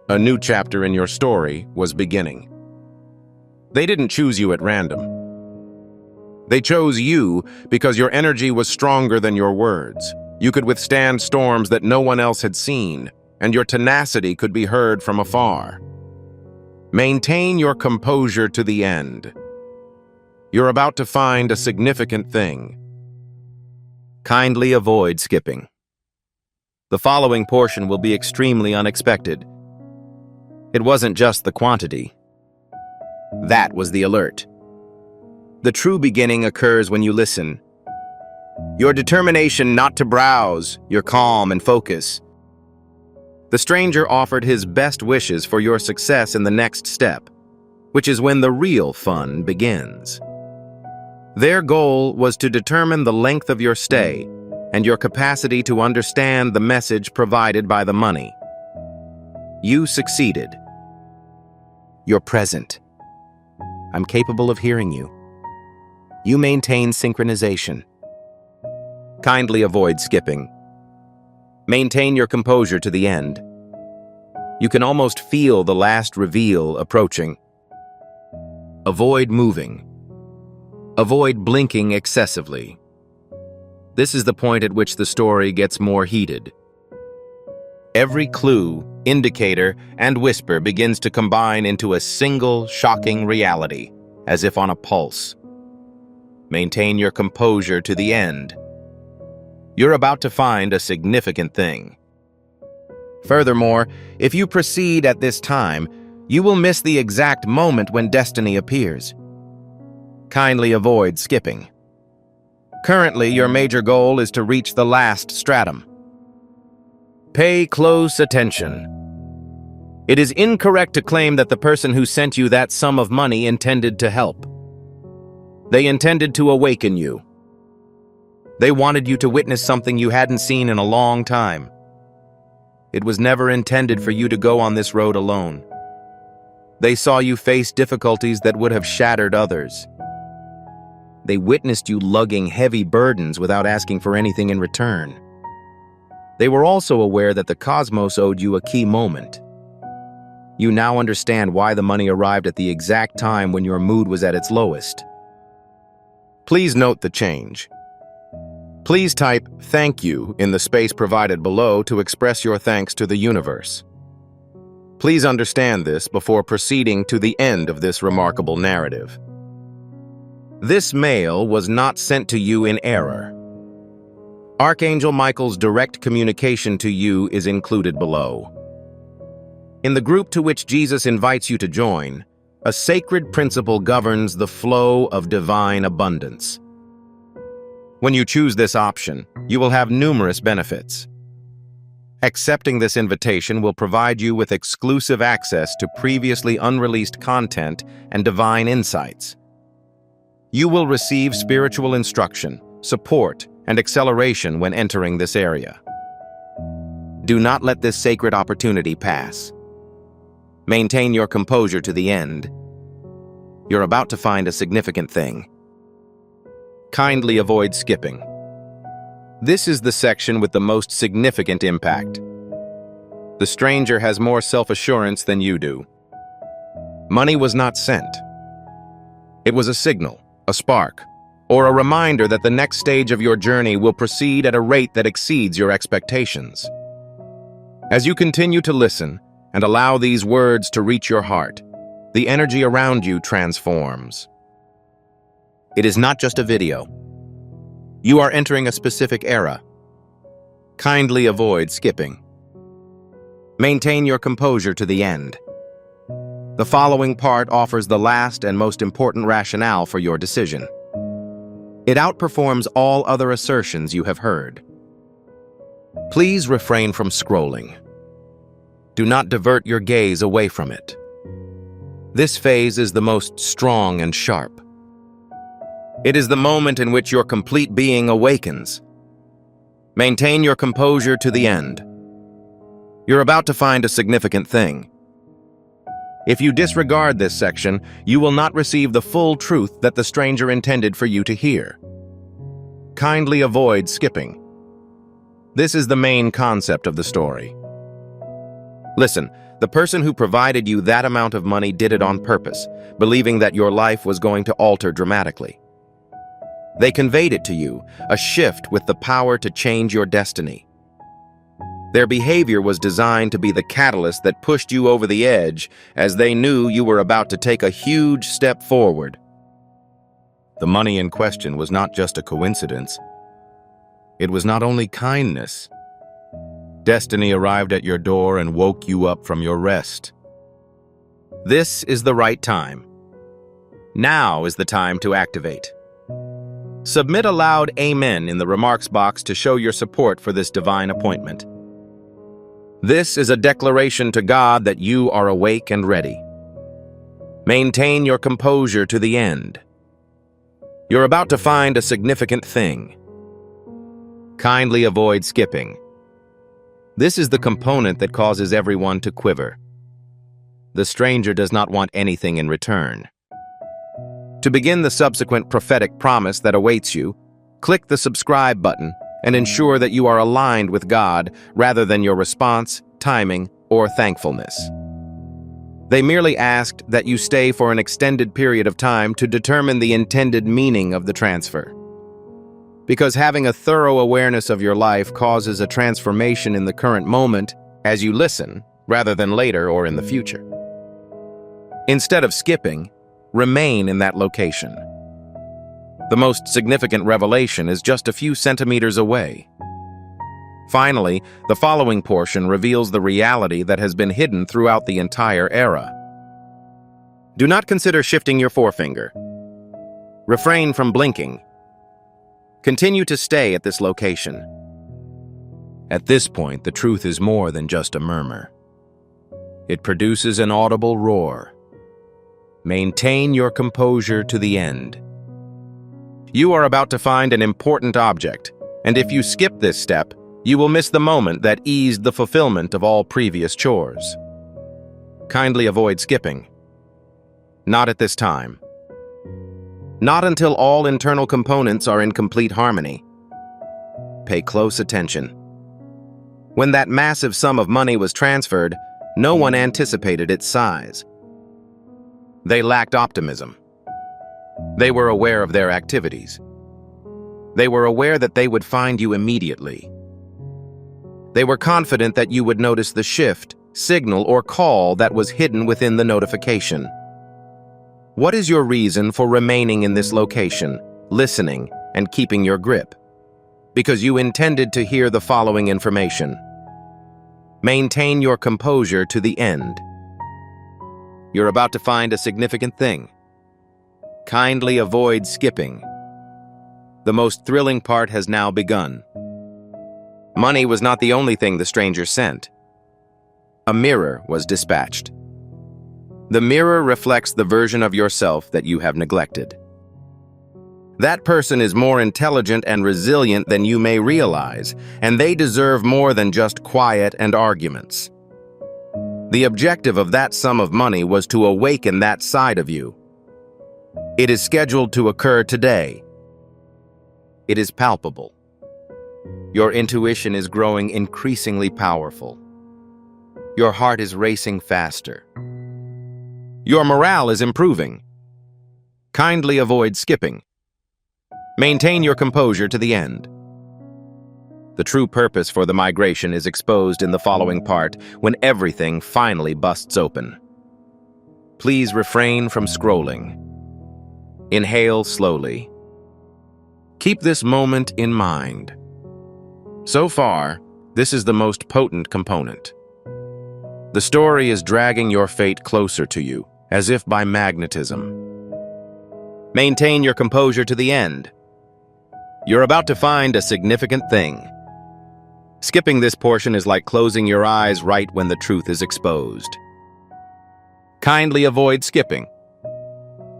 A new chapter in your story was beginning. They didn't choose you at random. They chose you because your energy was stronger than your words. You could withstand storms that no one else had seen, and your tenacity could be heard from afar. Maintain your composure to the end. You're about to find a significant thing. Kindly avoid skipping. The following portion will be extremely unexpected. It wasn't just the quantity. That was the alert. The true beginning occurs when you listen. Your determination not to browse, your calm and focus. The stranger offered his best wishes for your success in the next step, which is when the real fun begins. Their goal was to determine the length of your stay and your capacity to understand the message provided by the money. You succeeded. You're present. I'm capable of hearing you. You maintain synchronization. Kindly avoid skipping. Maintain your composure to the end. You can almost feel the last reveal approaching. Avoid moving. Avoid blinking excessively. This is the point at which the story gets more heated. Every clue, indicator, and whisper begins to combine into a single, shocking reality, as if on a pulse. Maintain your composure to the end. You're about to find a significant thing. Furthermore, if you proceed at this time, you will miss the exact moment when destiny appears. Kindly avoid skipping. Currently, your major goal is to reach the last stratum. Pay close attention. It is incorrect to claim that the person who sent you that sum of money intended to help. They intended to awaken you. They wanted you to witness something you hadn't seen in a long time. It was never intended for you to go on this road alone. They saw you face difficulties that would have shattered others. They witnessed you lugging heavy burdens without asking for anything in return. They were also aware that the cosmos owed you a key moment. You now understand why the money arrived at the exact time when your mood was at its lowest. Please note the change. Please type "thank you" in the space provided below to express your thanks to the universe. Please understand this before proceeding to the end of this remarkable narrative. This mail was not sent to you in error. Archangel Michael's direct communication to you is included below. In the group to which Jesus invites you to join, a sacred principle governs the flow of divine abundance. When you choose this option, you will have numerous benefits. Accepting this invitation will provide you with exclusive access to previously unreleased content and divine insights. You will receive spiritual instruction, support, and acceleration when entering this area. Do not let this sacred opportunity pass. Maintain your composure to the end. You're about to find a significant thing. Kindly avoid skipping. This is the section with the most significant impact. The stranger has more self-assurance than you do. Money was not sent. It was a signal, a spark, or a reminder that the next stage of your journey will proceed at a rate that exceeds your expectations. As you continue to listen and allow these words to reach your heart, the energy around you transforms. It is not just a video. You are entering a specific era. Kindly avoid skipping. Maintain your composure to the end. The following part offers the last and most important rationale for your decision. It outperforms all other assertions you have heard. Please refrain from scrolling. Do not divert your gaze away from it. This phase is the most strong and sharp. It is the moment in which your complete being awakens. Maintain your composure to the end. You're about to find a significant thing. If you disregard this section, you will not receive the full truth that the stranger intended for you to hear. Kindly avoid skipping. This is the main concept of the story. Listen, the person who provided you that amount of money did it on purpose, believing that your life was going to alter dramatically. They conveyed it to you, a shift with the power to change your destiny. Their behavior was designed to be the catalyst that pushed you over the edge, as they knew you were about to take a huge step forward. The money in question was not just a coincidence. It was not only kindness. Destiny arrived at your door and woke you up from your rest. This is the right time. Now is the time to activate. Submit a loud amen in the remarks box to show your support for this divine appointment. This is a declaration to God that you are awake and ready. Maintain your composure to the end. You're about to find a significant thing. Kindly avoid skipping. This is the component that causes everyone to quiver. The stranger does not want anything in return. To begin the subsequent prophetic promise that awaits you, click the subscribe button and ensure that you are aligned with God rather than your response, timing, or thankfulness. They merely asked that you stay for an extended period of time to determine the intended meaning of the transfer. Because having a thorough awareness of your life causes a transformation in the current moment as you listen, rather than later or in the future. Instead of skipping, remain in that location. The most significant revelation is just a few centimeters away. Finally, the following portion reveals the reality that has been hidden throughout the entire era. Do not consider shifting your forefinger. Refrain from blinking. Continue to stay at this location. At this point, the truth is more than just a murmur. It produces an audible roar. Maintain your composure to the end. You are about to find an important object, and if you skip this step, you will miss the moment that eased the fulfillment of all previous chores. Kindly avoid skipping. Not at this time. Not until all internal components are in complete harmony. Pay close attention. When that massive sum of money was transferred, no one anticipated its size. They lacked optimism. They were aware of their activities. They were aware that they would find you immediately. They were confident that you would notice the shift, signal, or call that was hidden within the notification. What is your reason for remaining in this location, listening, and keeping your grip? because you intended to hear the following information. Maintain your composure to the end. You're about to find a significant thing. Kindly avoid skipping. The most thrilling part has now begun. Money was not the only thing the stranger sent. A mirror was dispatched. The mirror reflects the version of yourself that you have neglected. That person is more intelligent and resilient than you may realize, and they deserve more than just quiet and arguments. The objective of that sum of money was to awaken that side of you. It is scheduled to occur today. It is palpable. Your intuition is growing increasingly powerful. Your heart is racing faster. Your morale is improving. Kindly avoid skipping. Maintain your composure to the end. The true purpose for the migration is exposed in the following part when everything finally busts open. Please refrain from scrolling. Inhale slowly. Keep this moment in mind. So far, this is the most potent component. The story is dragging your fate closer to you, as if by magnetism. Maintain your composure to the end. You're about to find a significant thing. Skipping this portion is like closing your eyes right when the truth is exposed. Kindly avoid skipping.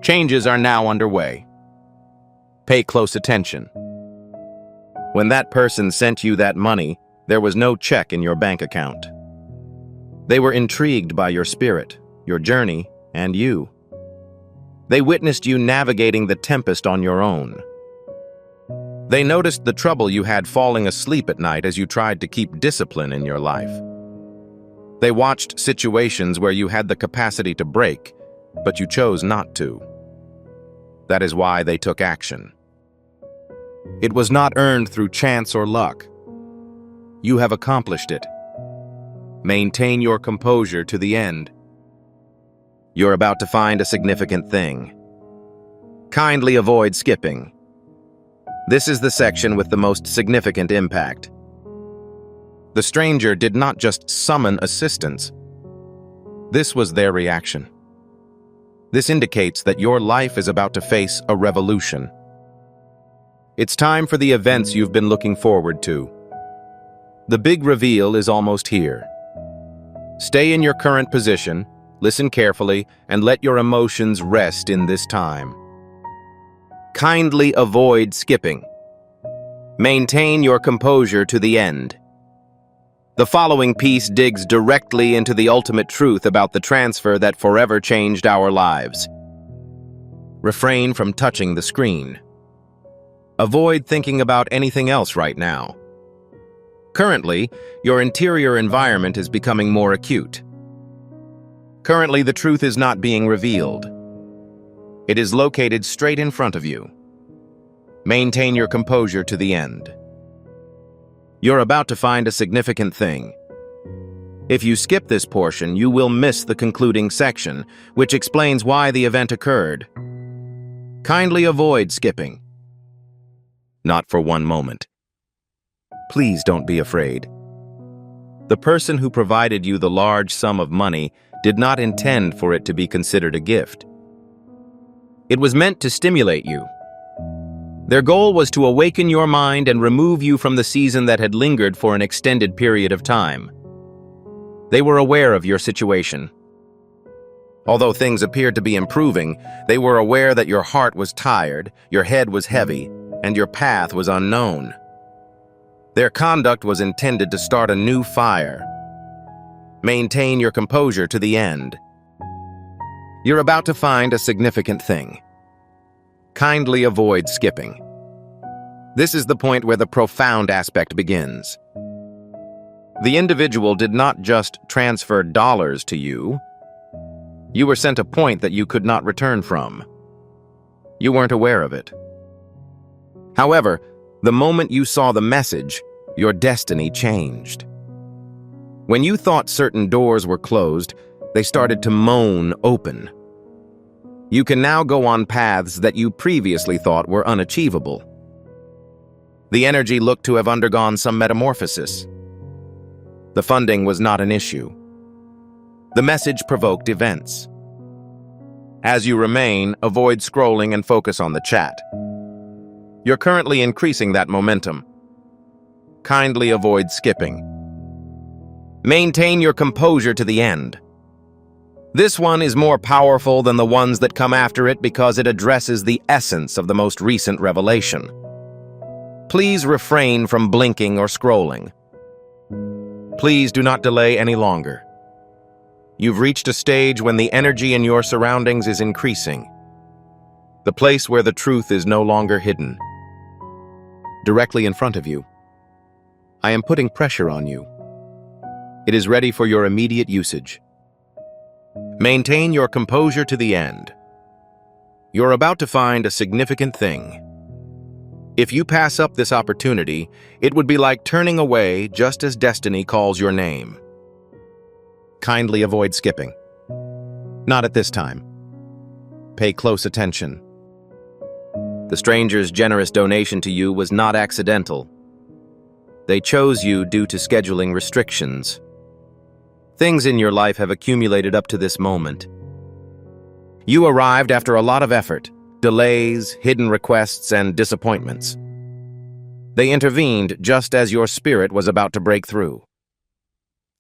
Changes are now underway. Pay close attention. When that person sent you that money, there was no check in your bank account. They were intrigued by your spirit, your journey, and you. They witnessed you navigating the tempest on your own. They noticed the trouble you had falling asleep at night as you tried to keep discipline in your life. They watched situations where you had the capacity to break, but you chose not to. That is why they took action. It was not earned through chance or luck. You have accomplished it. Maintain your composure to the end. You're about to find a significant thing. Kindly avoid skipping. This is the section with the most significant impact. The stranger did not just summon assistance. This was their reaction. This indicates that your life is about to face a revolution. It's time for the events you've been looking forward to. The big reveal is almost here. Stay in your current position, listen carefully, and let your emotions rest in this time. Kindly avoid skipping. Maintain your composure to the end. The following piece digs directly into the ultimate truth about the transfer that forever changed our lives. Refrain from touching the screen. Avoid thinking about anything else right now. Currently, your interior environment is becoming more acute. Currently, the truth is not being revealed. It is located straight in front of you. Maintain your composure to the end. You're about to find a significant thing. If you skip this portion, you will miss the concluding section, which explains why the event occurred. Kindly avoid skipping. Not for one moment. Please don't be afraid. The person who provided you the large sum of money did not intend for it to be considered a gift. It was meant to stimulate you. Their goal was to awaken your mind and remove you from the season that had lingered for an extended period of time. They were aware of your situation. Although things appeared to be improving, they were aware that your heart was tired, your head was heavy, and your path was unknown. Their conduct was intended to start a new fire. Maintain your composure to the end. You're about to find a significant thing. Kindly avoid skipping. This is the point where the profound aspect begins. The individual did not just transfer dollars to you. You were sent a point that you could not return from. You weren't aware of it. However, the moment you saw the message, your destiny changed. When you thought certain doors were closed, they started to moan open. You can now go on paths that you previously thought were unachievable. The energy looked to have undergone some metamorphosis. The funding was not an issue. The message provoked events. As you remain, avoid scrolling and focus on the chat. You're currently increasing that momentum. Kindly avoid skipping. Maintain your composure to the end. This one is more powerful than the ones that come after it because it addresses the essence of the most recent revelation. Please refrain from blinking or scrolling. Please do not delay any longer. You've reached a stage when the energy in your surroundings is increasing. The place where the truth is no longer hidden. Directly in front of you. I am putting pressure on you. It is ready for your immediate usage. Maintain your composure to the end. You're about to find a significant thing. If you pass up this opportunity, it would be like turning away just as destiny calls your name. Kindly avoid skipping. Not at this time. Pay close attention. The stranger's generous donation to you was not accidental. They chose you due to scheduling restrictions. Things in your life have accumulated up to this moment. You arrived after a lot of effort, delays, hidden requests, and disappointments. They intervened just as your spirit was about to break through.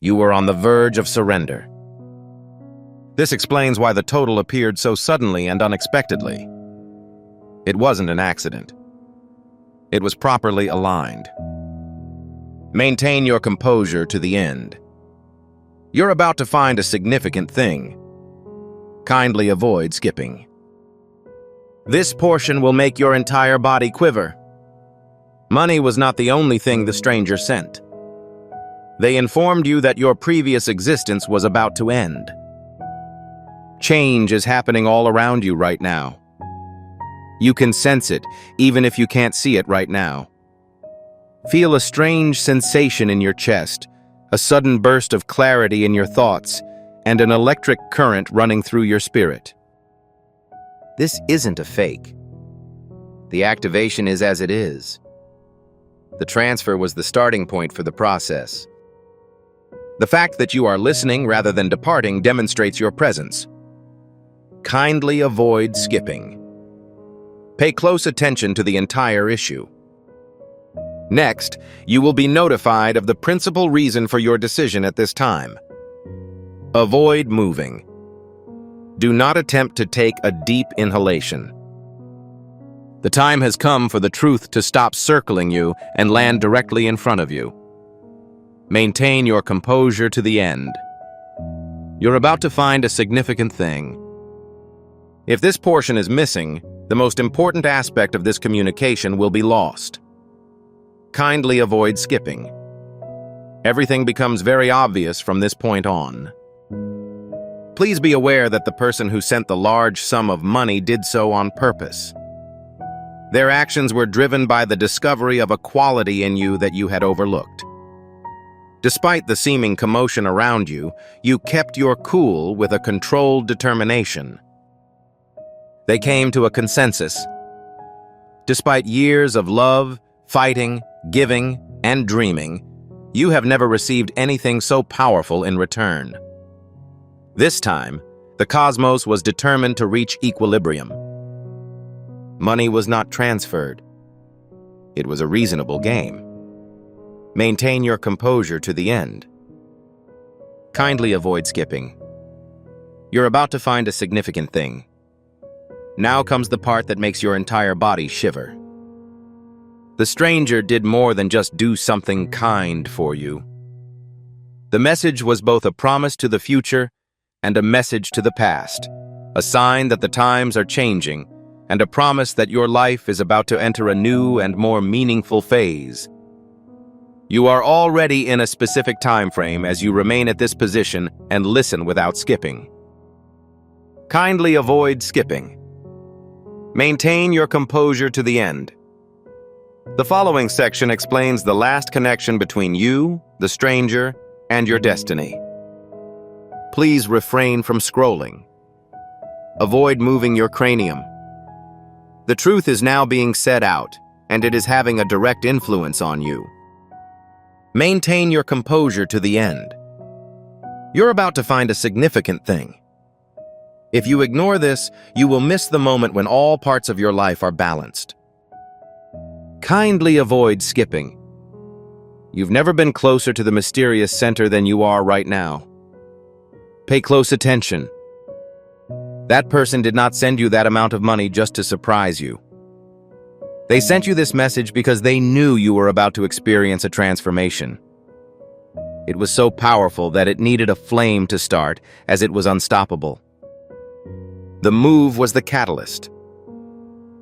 You were on the verge of surrender. This explains why the total appeared so suddenly and unexpectedly. It wasn't an accident. It was properly aligned. Maintain your composure to the end. You're about to find a significant thing. Kindly avoid skipping. This portion will make your entire body quiver. Money was not the only thing the stranger sent. They informed you that your previous existence was about to end. Change is happening all around you right now. You can sense it, even if you can't see it right now. Feel a strange sensation in your chest, a sudden burst of clarity in your thoughts, and an electric current running through your spirit. This isn't a fake. The activation is as it is. The transfer was the starting point for the process. The fact that you are listening rather than departing demonstrates your presence. Kindly avoid skipping. Pay close attention to the entire issue. Next, you will be notified of the principal reason for your decision at this time. Avoid moving. Do not attempt to take a deep inhalation. The time has come for the truth to stop circling you and land directly in front of you. Maintain your composure to the end. You're about to find a significant thing. If this portion is missing, the most important aspect of this communication will be lost. Kindly avoid skipping. Everything becomes very obvious from this point on. Please be aware that the person who sent the large sum of money did so on purpose. Their actions were driven by the discovery of a quality in you that you had overlooked. Despite the seeming commotion around you, you kept your cool with a controlled determination. They came to a consensus. Despite years of love, fighting, giving, and dreaming, you have never received anything so powerful in return. This time, the cosmos was determined to reach equilibrium. Money was not transferred. It was a reasonable game. Maintain your composure to the end. Kindly avoid skipping. You're about to find a significant thing. Now comes the part that makes your entire body shiver. The stranger did more than just do something kind for you. The message was both a promise to the future and a message to the past, a sign that the times are changing, and a promise that your life is about to enter a new and more meaningful phase. You are already in a specific time frame as you remain at this position and listen without skipping. Kindly avoid skipping. Maintain your composure to the end. The following section explains the last connection between you, the stranger, and your destiny. Please refrain from scrolling. Avoid moving your cranium. The truth is now being said out, and it is having a direct influence on you. Maintain your composure to the end. You're about to find a significant thing. If you ignore this, you will miss the moment when all parts of your life are balanced. Kindly avoid skipping. You've never been closer to the mysterious center than you are right now. Pay close attention. That person did not send you that amount of money just to surprise you. They sent you this message because they knew you were about to experience a transformation. It was so powerful that it needed a flame to start, as it was unstoppable. The move was the catalyst.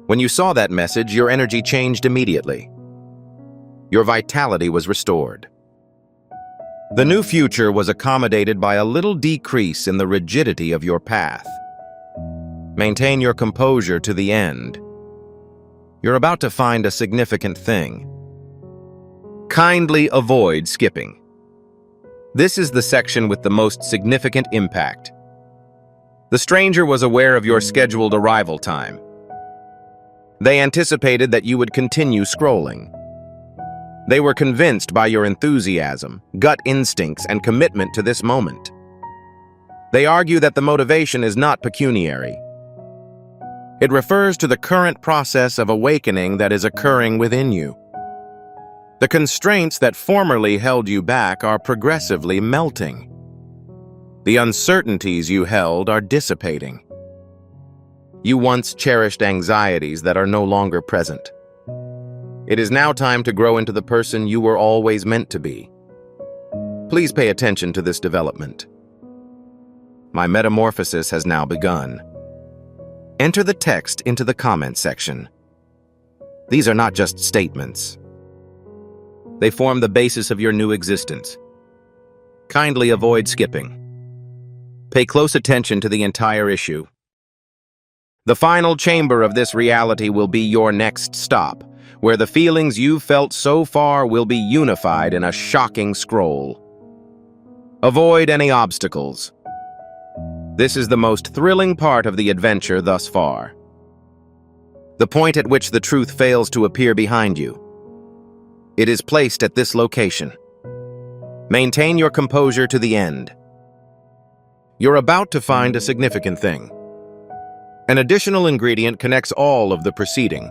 When you saw that message, your energy changed immediately. Your vitality was restored. The new future was accommodated by a little decrease in the rigidity of your path. Maintain your composure to the end. You're about to find a significant thing. Kindly avoid skipping. This is the section with the most significant impact. The stranger was aware of your scheduled arrival time. They anticipated that you would continue scrolling. They were convinced by your enthusiasm, gut instincts, and commitment to this moment. They argue that the motivation is not pecuniary. It refers to the current process of awakening that is occurring within you. The constraints that formerly held you back are progressively melting. The uncertainties you held are dissipating. You once cherished anxieties that are no longer present. It is now time to grow into the person you were always meant to be. Please pay attention to this development. My metamorphosis has now begun. Enter the text into the comment section. These are not just statements. They form the basis of your new existence. Kindly avoid skipping. Pay close attention to the entire issue. The final chamber of this reality will be your next stop, where the feelings you've felt so far will be unified in a shocking scroll. Avoid any obstacles. This is the most thrilling part of the adventure thus far. The point at which the truth fails to appear behind you. It is placed at this location. Maintain your composure to the end. You're about to find a significant thing. An additional ingredient connects all of the preceding.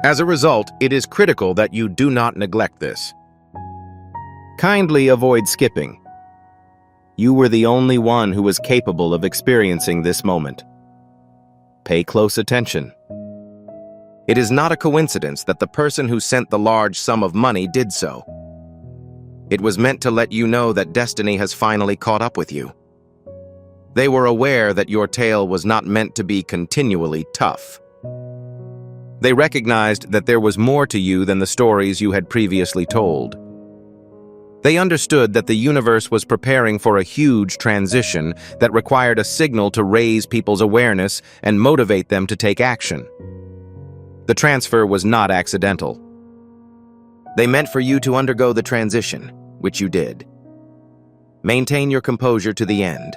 As a result, it is critical that you do not neglect this. Kindly avoid skipping. You were the only one who was capable of experiencing this moment. Pay close attention. It is not a coincidence that the person who sent the large sum of money did so. It was meant to let you know that destiny has finally caught up with you. They were aware that your tale was not meant to be continually tough. They recognized that there was more to you than the stories you had previously told. They understood that the universe was preparing for a huge transition that required a signal to raise people's awareness and motivate them to take action. The transfer was not accidental. They meant for you to undergo the transition, which you did. Maintain your composure to the end.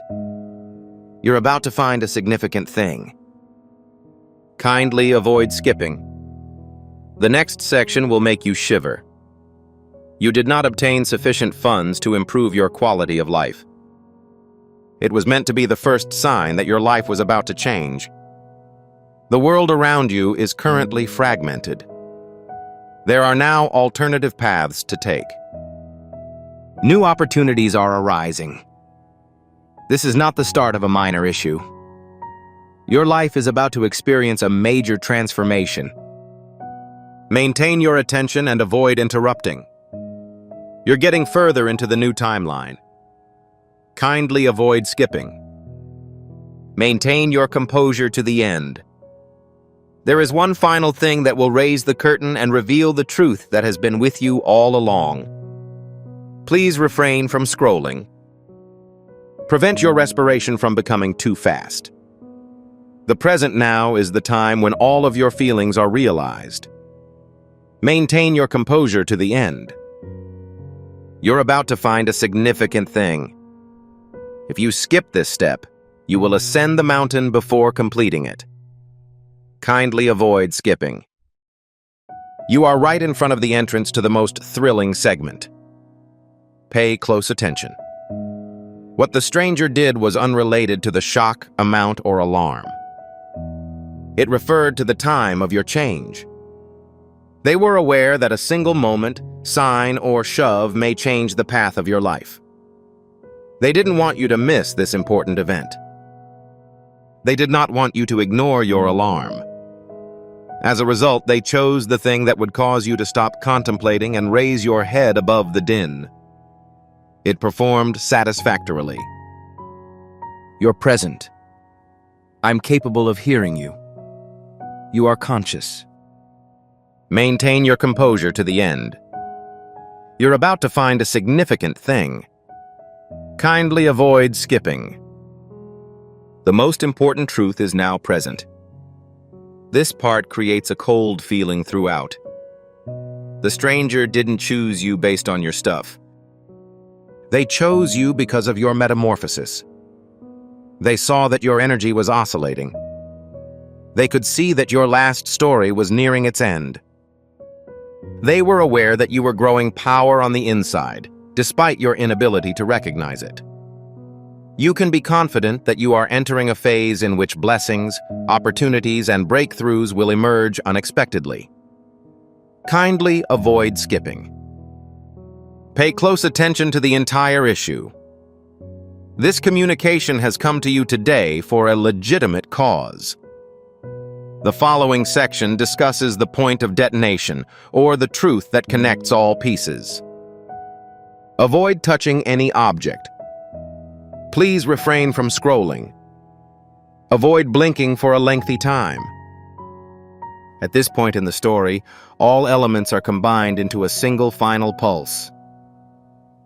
You're about to find a significant thing. Kindly avoid skipping. The next section will make you shiver. You did not obtain sufficient funds to improve your quality of life. It was meant to be the first sign that your life was about to change. The world around you is currently fragmented. There are now alternative paths to take. New opportunities are arising. This is not the start of a minor issue. Your life is about to experience a major transformation. Maintain your attention and avoid interrupting. You're getting further into the new timeline. Kindly avoid skipping. Maintain your composure to the end. There is one final thing that will raise the curtain and reveal the truth that has been with you all along. Please refrain from scrolling. Prevent your respiration from becoming too fast. The present now is the time when all of your feelings are realized. Maintain your composure to the end. You're about to find a significant thing. If you skip this step, you will ascend the mountain before completing it. Kindly avoid skipping. You are right in front of the entrance to the most thrilling segment. Pay close attention. What the stranger did was unrelated to the shock, amount, or alarm. It referred to the time of your change. They were aware that a single moment, sign, or shove may change the path of your life. They didn't want you to miss this important event. They did not want you to ignore your alarm. As a result, they chose the thing that would cause you to stop contemplating and raise your head above the din. It performed satisfactorily. You're present. I'm capable of hearing you. You are conscious. Maintain your composure to the end. You're about to find a significant thing. Kindly avoid skipping. The most important truth is now present. This part creates a cold feeling throughout. The stranger didn't choose you based on your stuff. They chose you because of your metamorphosis. They saw that your energy was oscillating. They could see that your last story was nearing its end. They were aware that you were growing power on the inside, despite your inability to recognize it. You can be confident that you are entering a phase in which blessings, opportunities, and breakthroughs will emerge unexpectedly. Kindly avoid skipping. Pay close attention to the entire issue. This communication has come to you today for a legitimate cause. The following section discusses the point of detonation, or the truth that connects all pieces. Avoid touching any object. Please refrain from scrolling. Avoid blinking for a lengthy time. At this point in the story, all elements are combined into a single final pulse.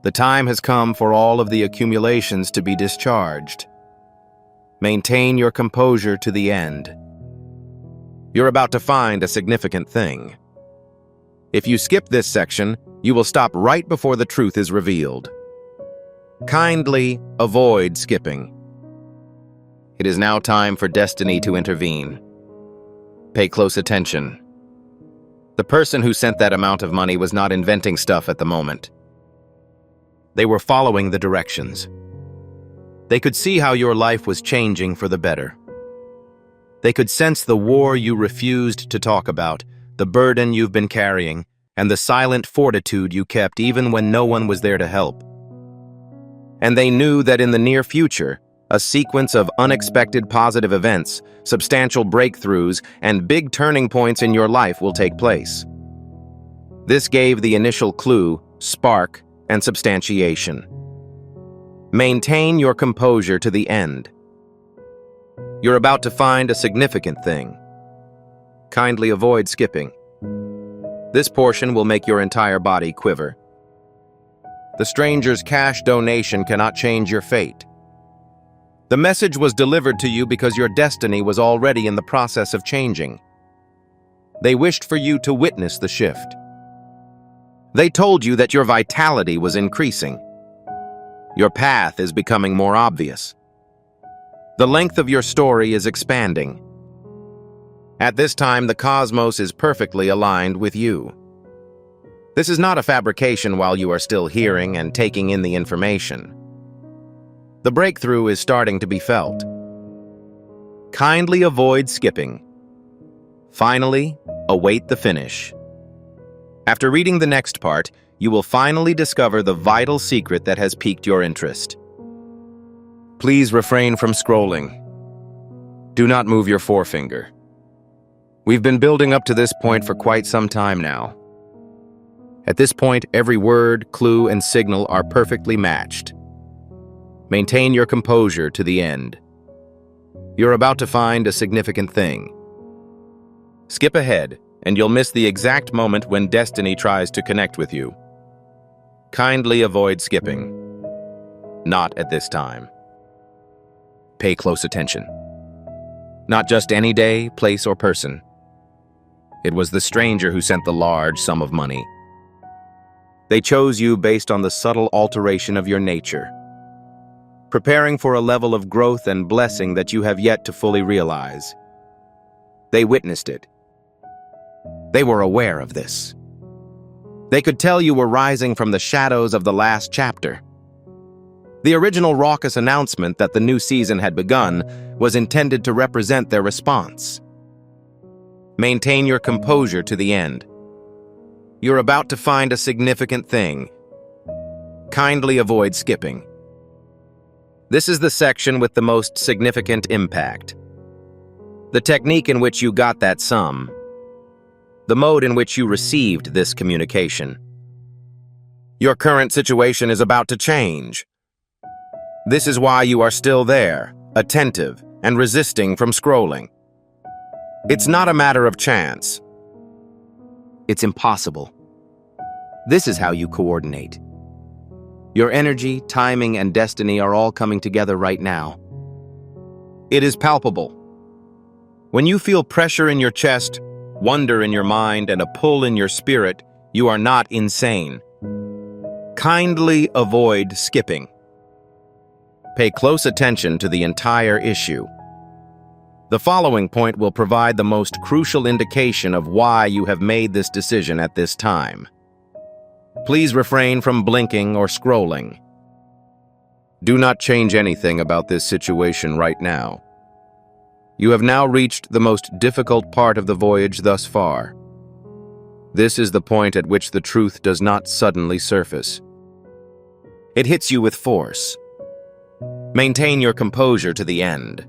The time has come for all of the accumulations to be discharged. Maintain your composure to the end. You're about to find a significant thing. If you skip this section, you will stop right before the truth is revealed. Kindly avoid skipping. It is now time for destiny to intervene. Pay close attention. The person who sent that amount of money was not inventing stuff at the moment. They were following the directions. They could see how your life was changing for the better. They could sense the war you refused to talk about, the burden you've been carrying, and the silent fortitude you kept even when no one was there to help. And they knew that in the near future, a sequence of unexpected positive events, substantial breakthroughs, and big turning points in your life will take place. This gave the initial clue, spark, and substantiation. Maintain your composure to the end. You're about to find a significant thing. Kindly avoid skipping. This portion will make your entire body quiver. The stranger's cash donation cannot change your fate. The message was delivered to you because your destiny was already in the process of changing. They wished for you to witness the shift. They told you that your vitality was increasing. Your path is becoming more obvious. The length of your story is expanding. At this time, the cosmos is perfectly aligned with you. This is not a fabrication while you are still hearing and taking in the information. The breakthrough is starting to be felt. Kindly avoid skipping. Finally, await the finish. After reading the next part, you will finally discover the vital secret that has piqued your interest. Please refrain from scrolling. Do not move your forefinger. We've been building up to this point for quite some time now. At this point, every word, clue, and signal are perfectly matched. Maintain your composure to the end. You're about to find a significant thing. Skip ahead, and you'll miss the exact moment when destiny tries to connect with you. Kindly avoid skipping. Not at this time. Pay close attention. Not just any day, place, or person. It was the stranger who sent the large sum of money. They chose you based on the subtle alteration of your nature, preparing for a level of growth and blessing that you have yet to fully realize. They witnessed it. They were aware of this. They could tell you were rising from the shadows of the last chapter. The original raucous announcement that the new season had begun was intended to represent their response. Maintain your composure to the end. You're about to find a significant thing. Kindly avoid skipping. This is the section with the most significant impact. The technique in which you got that sum. The mode in which you received this communication. Your current situation is about to change. This is why you are still there, attentive, and resisting from scrolling. It's not a matter of chance. It's impossible. This is how you coordinate. Your energy, timing, and destiny are all coming together right now. It is palpable. When you feel pressure in your chest, wonder in your mind, and a pull in your spirit, you are not insane. Kindly avoid skipping. Pay close attention to the entire issue. The following point will provide the most crucial indication of why you have made this decision at this time. Please refrain from blinking or scrolling. Do not change anything about this situation right now. You have now reached the most difficult part of the voyage thus far. This is the point at which the truth does not suddenly surface. It hits you with force. Maintain your composure to the end.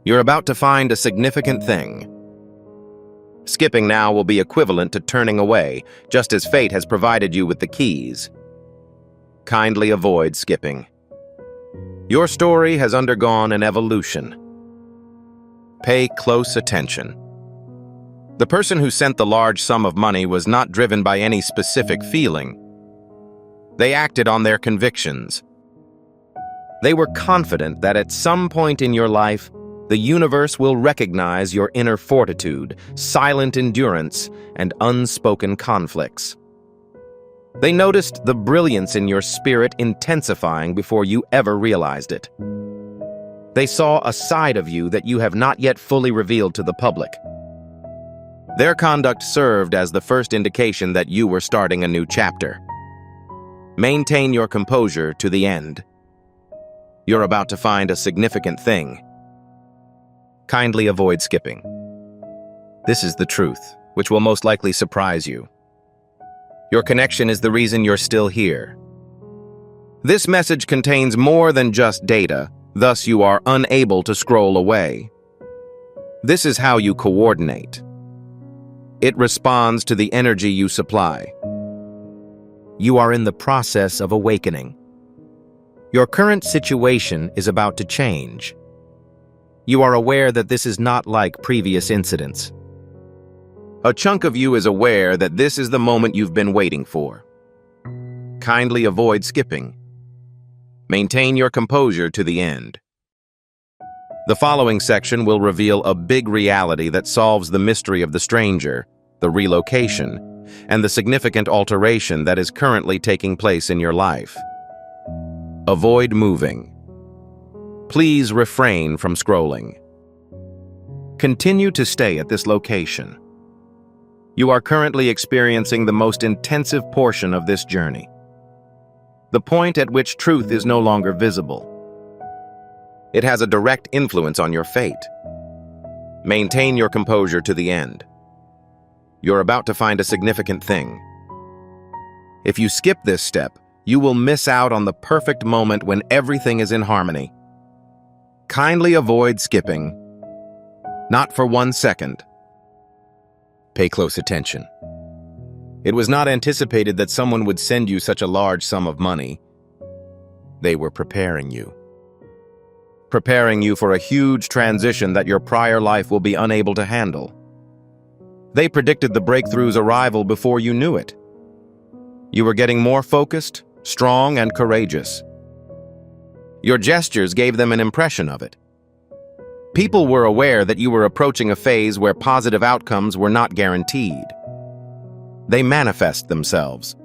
You're about to find a significant thing. Skipping now will be equivalent to turning away, just as fate has provided you with the keys. Kindly avoid skipping. Your story has undergone an evolution. Pay close attention. The person who sent the large sum of money was not driven by any specific feeling. They acted on their convictions. They were confident that at some point in your life, the universe will recognize your inner fortitude, silent endurance, and unspoken conflicts. They noticed the brilliance in your spirit intensifying before you ever realized it. They saw a side of you that you have not yet fully revealed to the public. Their conduct served as the first indication that you were starting a new chapter. Maintain your composure to the end. You're about to find a significant thing. Kindly avoid skipping. This is the truth, which will most likely surprise you. Your connection is the reason you're still here. This message contains more than just data, thus you are unable to scroll away. This is how you coordinate. It responds to the energy you supply. You are in the process of awakening. Your current situation is about to change. You are aware that this is not like previous incidents. A chunk of you is aware that this is the moment you've been waiting for. Kindly avoid skipping. Maintain your composure to the end. The following section will reveal a big reality that solves the mystery of the stranger, the relocation, and the significant alteration that is currently taking place in your life. Avoid moving. Please refrain from scrolling. Continue to stay at this location. You are currently experiencing the most intensive portion of this journey. The point at which truth is no longer visible. It has a direct influence on your fate. Maintain your composure to the end. You're about to find a significant thing. If you skip this step, you will miss out on the perfect moment when everything is in harmony. Kindly avoid skipping. Not for 1 second. Pay close attention. It was not anticipated that someone would send you such a large sum of money. They were preparing you. Preparing you for a huge transition that your prior life will be unable to handle. They predicted the breakthrough's arrival before you knew it. You were getting more focused, strong, and courageous. Your gestures gave them an impression of it. People were aware that you were approaching a phase where positive outcomes were not guaranteed. They manifest themselves.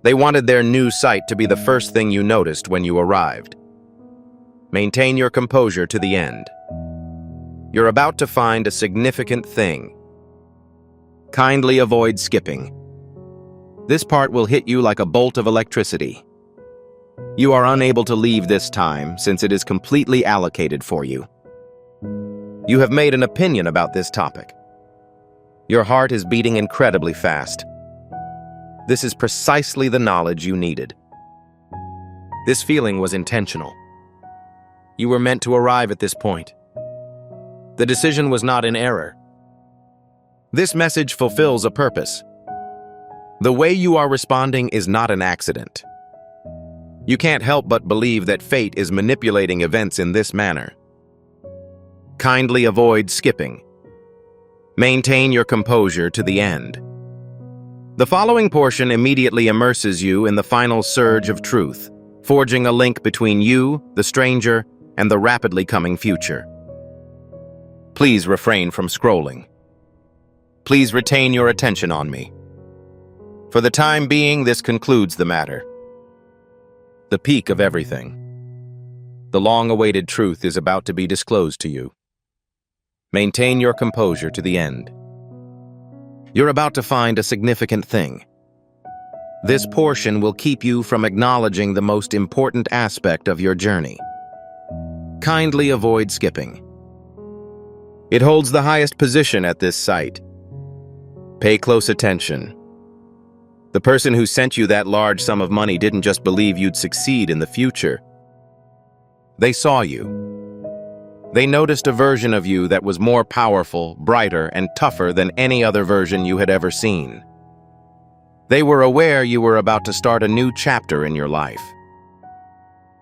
They wanted their new site to be the first thing you noticed when you arrived. Maintain your composure to the end. You're about to find a significant thing. Kindly avoid skipping. This part will hit you like a bolt of electricity. You are unable to leave this time since it is completely allocated for you. You have made an opinion about this topic. Your heart is beating incredibly fast. This is precisely the knowledge you needed. This feeling was intentional. You were meant to arrive at this point. The decision was not in error. This message fulfills a purpose. The way you are responding is not an accident. You can't help but believe that fate is manipulating events in this manner. Kindly avoid skipping. Maintain your composure to the end. The following portion immediately immerses you in the final surge of truth, forging a link between you, the stranger, and the rapidly coming future. Please refrain from scrolling. Please retain your attention on me. For the time being, this concludes the matter. The peak of everything. The long-awaited truth is about to be disclosed to you. Maintain your composure to the end. You're about to find a significant thing. This portion will keep you from acknowledging the most important aspect of your journey. Kindly avoid skipping. It holds the highest position at this site. Pay close attention. The person who sent you that large sum of money didn't just believe you'd succeed in the future. They saw you. They noticed a version of you that was more powerful, brighter, and tougher than any other version you had ever seen. They were aware you were about to start a new chapter in your life.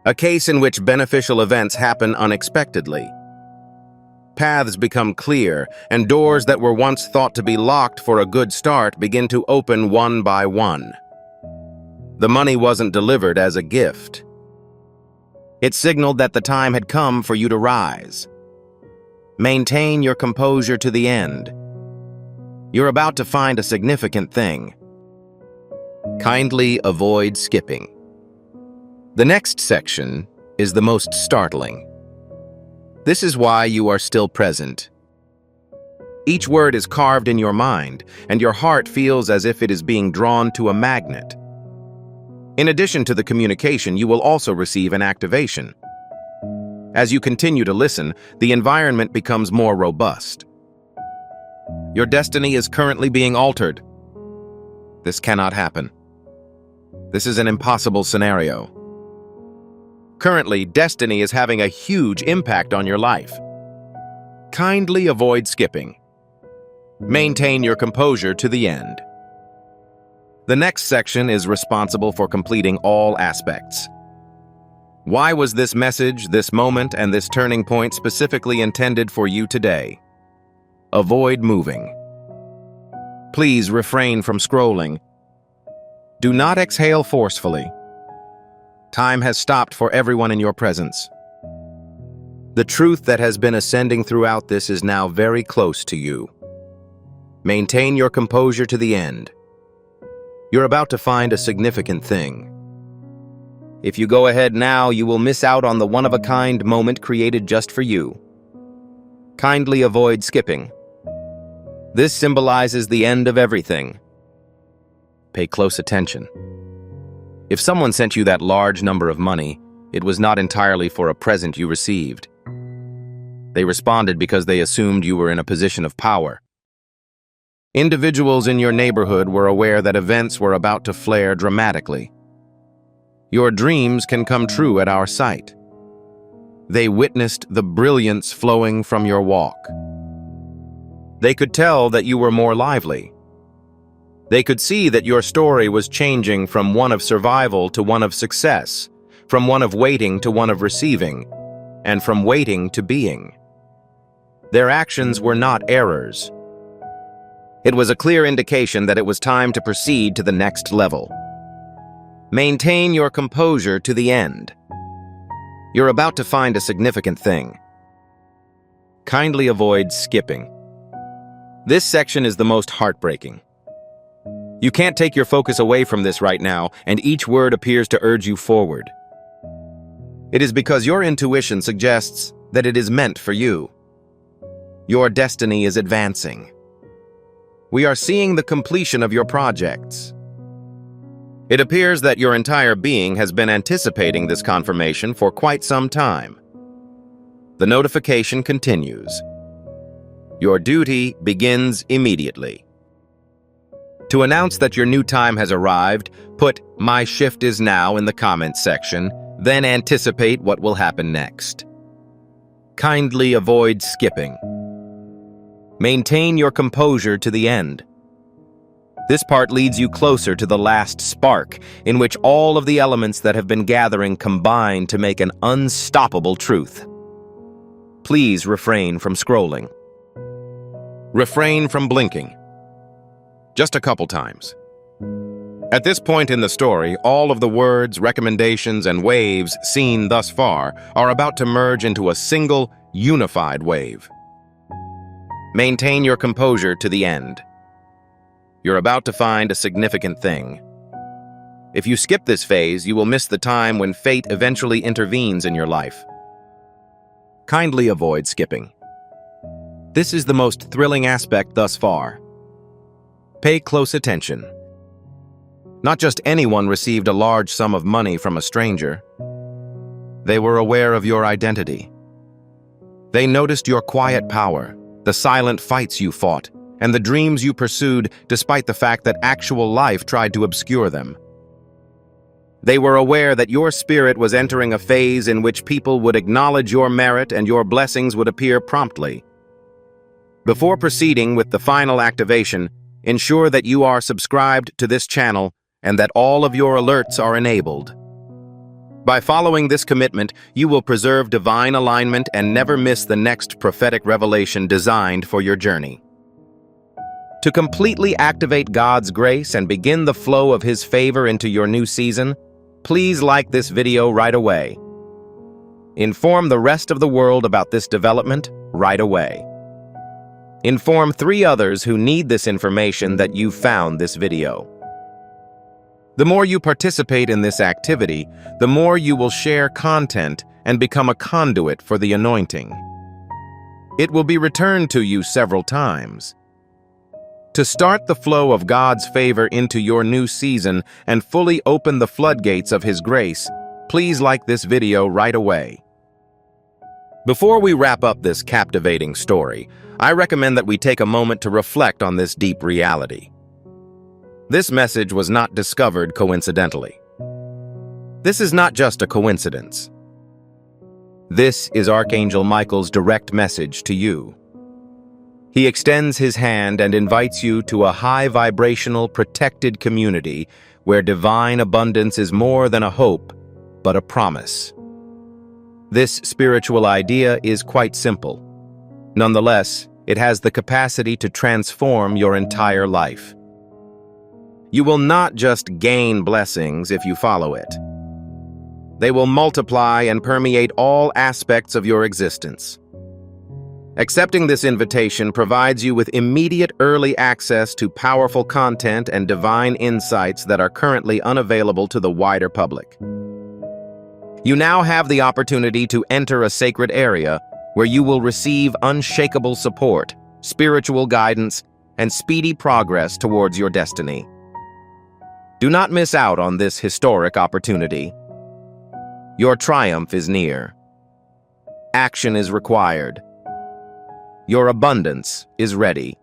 A case in which beneficial events happen unexpectedly. Paths become clear, and doors that were once thought to be locked for a good start begin to open one by one. The money wasn't delivered as a gift. It signaled that the time had come for you to rise. Maintain your composure to the end. You're about to find a significant thing. Kindly avoid skipping. The next section is the most startling. This is why you are still present. Each word is carved in your mind, and your heart feels as if it is being drawn to a magnet. In addition to the communication, you will also receive an activation. As you continue to listen, the environment becomes more robust. Your destiny is currently being altered. This cannot happen. This is an impossible scenario. Currently, destiny is having a huge impact on your life. Kindly avoid skipping. Maintain your composure to the end. The next section is responsible for completing all aspects. Why was this message, this moment, and this turning point specifically intended for you today? Avoid moving. Please refrain from scrolling. Do not exhale forcefully. Time has stopped for everyone in your presence. The truth that has been ascending throughout this is now very close to you. Maintain your composure to the end. You're about to find a significant thing. If you go ahead now, you will miss out on the one-of-a-kind moment created just for you. Kindly avoid skipping. This symbolizes the end of everything. Pay close attention. If someone sent you that large number of money, it was not entirely for a present you received. They responded because they assumed you were in a position of power. Individuals in your neighborhood were aware that events were about to flare dramatically. Your dreams can come true at our site. They witnessed the brilliance flowing from your walk. They could tell that you were more lively. They could see that your story was changing from one of survival to one of success, from one of waiting to one of receiving, and from waiting to being. Their actions were not errors. It was a clear indication that it was time to proceed to the next level. Maintain your composure to the end. You're about to find a significant thing. Kindly avoid skipping. This section is the most heartbreaking. You can't take your focus away from this right now, and each word appears to urge you forward. It is because your intuition suggests that it is meant for you. Your destiny is advancing. we are seeing the completion of your projects. It appears that your entire being has been anticipating this confirmation for quite some time. The notification continues. Your duty begins immediately. To announce that your new time has arrived, put "My shift is now" in the comments section, then anticipate what will happen next. Kindly avoid skipping. Maintain your composure to the end. This part leads you closer to the last spark, in which all of the elements that have been gathering combine to make an unstoppable truth. Please refrain from scrolling. Refrain from blinking. Just a couple times. At this point in the story, all of the words, recommendations, and waves seen thus far are about to merge into a single, unified wave. Maintain your composure to the end. You're about to find a significant thing. If you skip this phase, you will miss the time when fate eventually intervenes in your life. Kindly avoid skipping. This is the most thrilling aspect thus far. Pay close attention. Not just anyone received a large sum of money from a stranger. They were aware of your identity. They noticed your quiet power, the silent fights you fought, and the dreams you pursued despite the fact that actual life tried to obscure them. They were aware that your spirit was entering a phase in which people would acknowledge your merit and your blessings would appear promptly. Before proceeding with the final activation, ensure that you are subscribed to this channel and that all of your alerts are enabled. By following this commitment, you will preserve divine alignment and never miss the next prophetic revelation designed for your journey. To completely activate God's grace and begin the flow of His favor into your new season, please like this video right away. Inform the rest of the world about this development right away. Inform 3 others who need this information that you found this video. The more you participate in this activity, the more you will share content and become a conduit for the anointing. It will be returned to you several times. To start the flow of God's favor into your new season and fully open the floodgates of His grace, please like this video right away. Before we wrap up this captivating story, I recommend that we take a moment to reflect on this deep reality. This message was not discovered coincidentally. This is not just a coincidence. This is Archangel Michael's direct message to you. He extends his hand and invites you to a high-vibrational, protected community where divine abundance is more than a hope, but a promise. This spiritual idea is quite simple. Nonetheless, it has the capacity to transform your entire life. You will not just gain blessings if you follow it. They will multiply and permeate all aspects of your existence. Accepting this invitation provides you with immediate early access to powerful content and divine insights that are currently unavailable to the wider public. You now have the opportunity to enter a sacred area where you will receive unshakable support, spiritual guidance, and speedy progress towards your destiny. Do not miss out on this historic opportunity. Your triumph is near. Action is required. Your abundance is ready.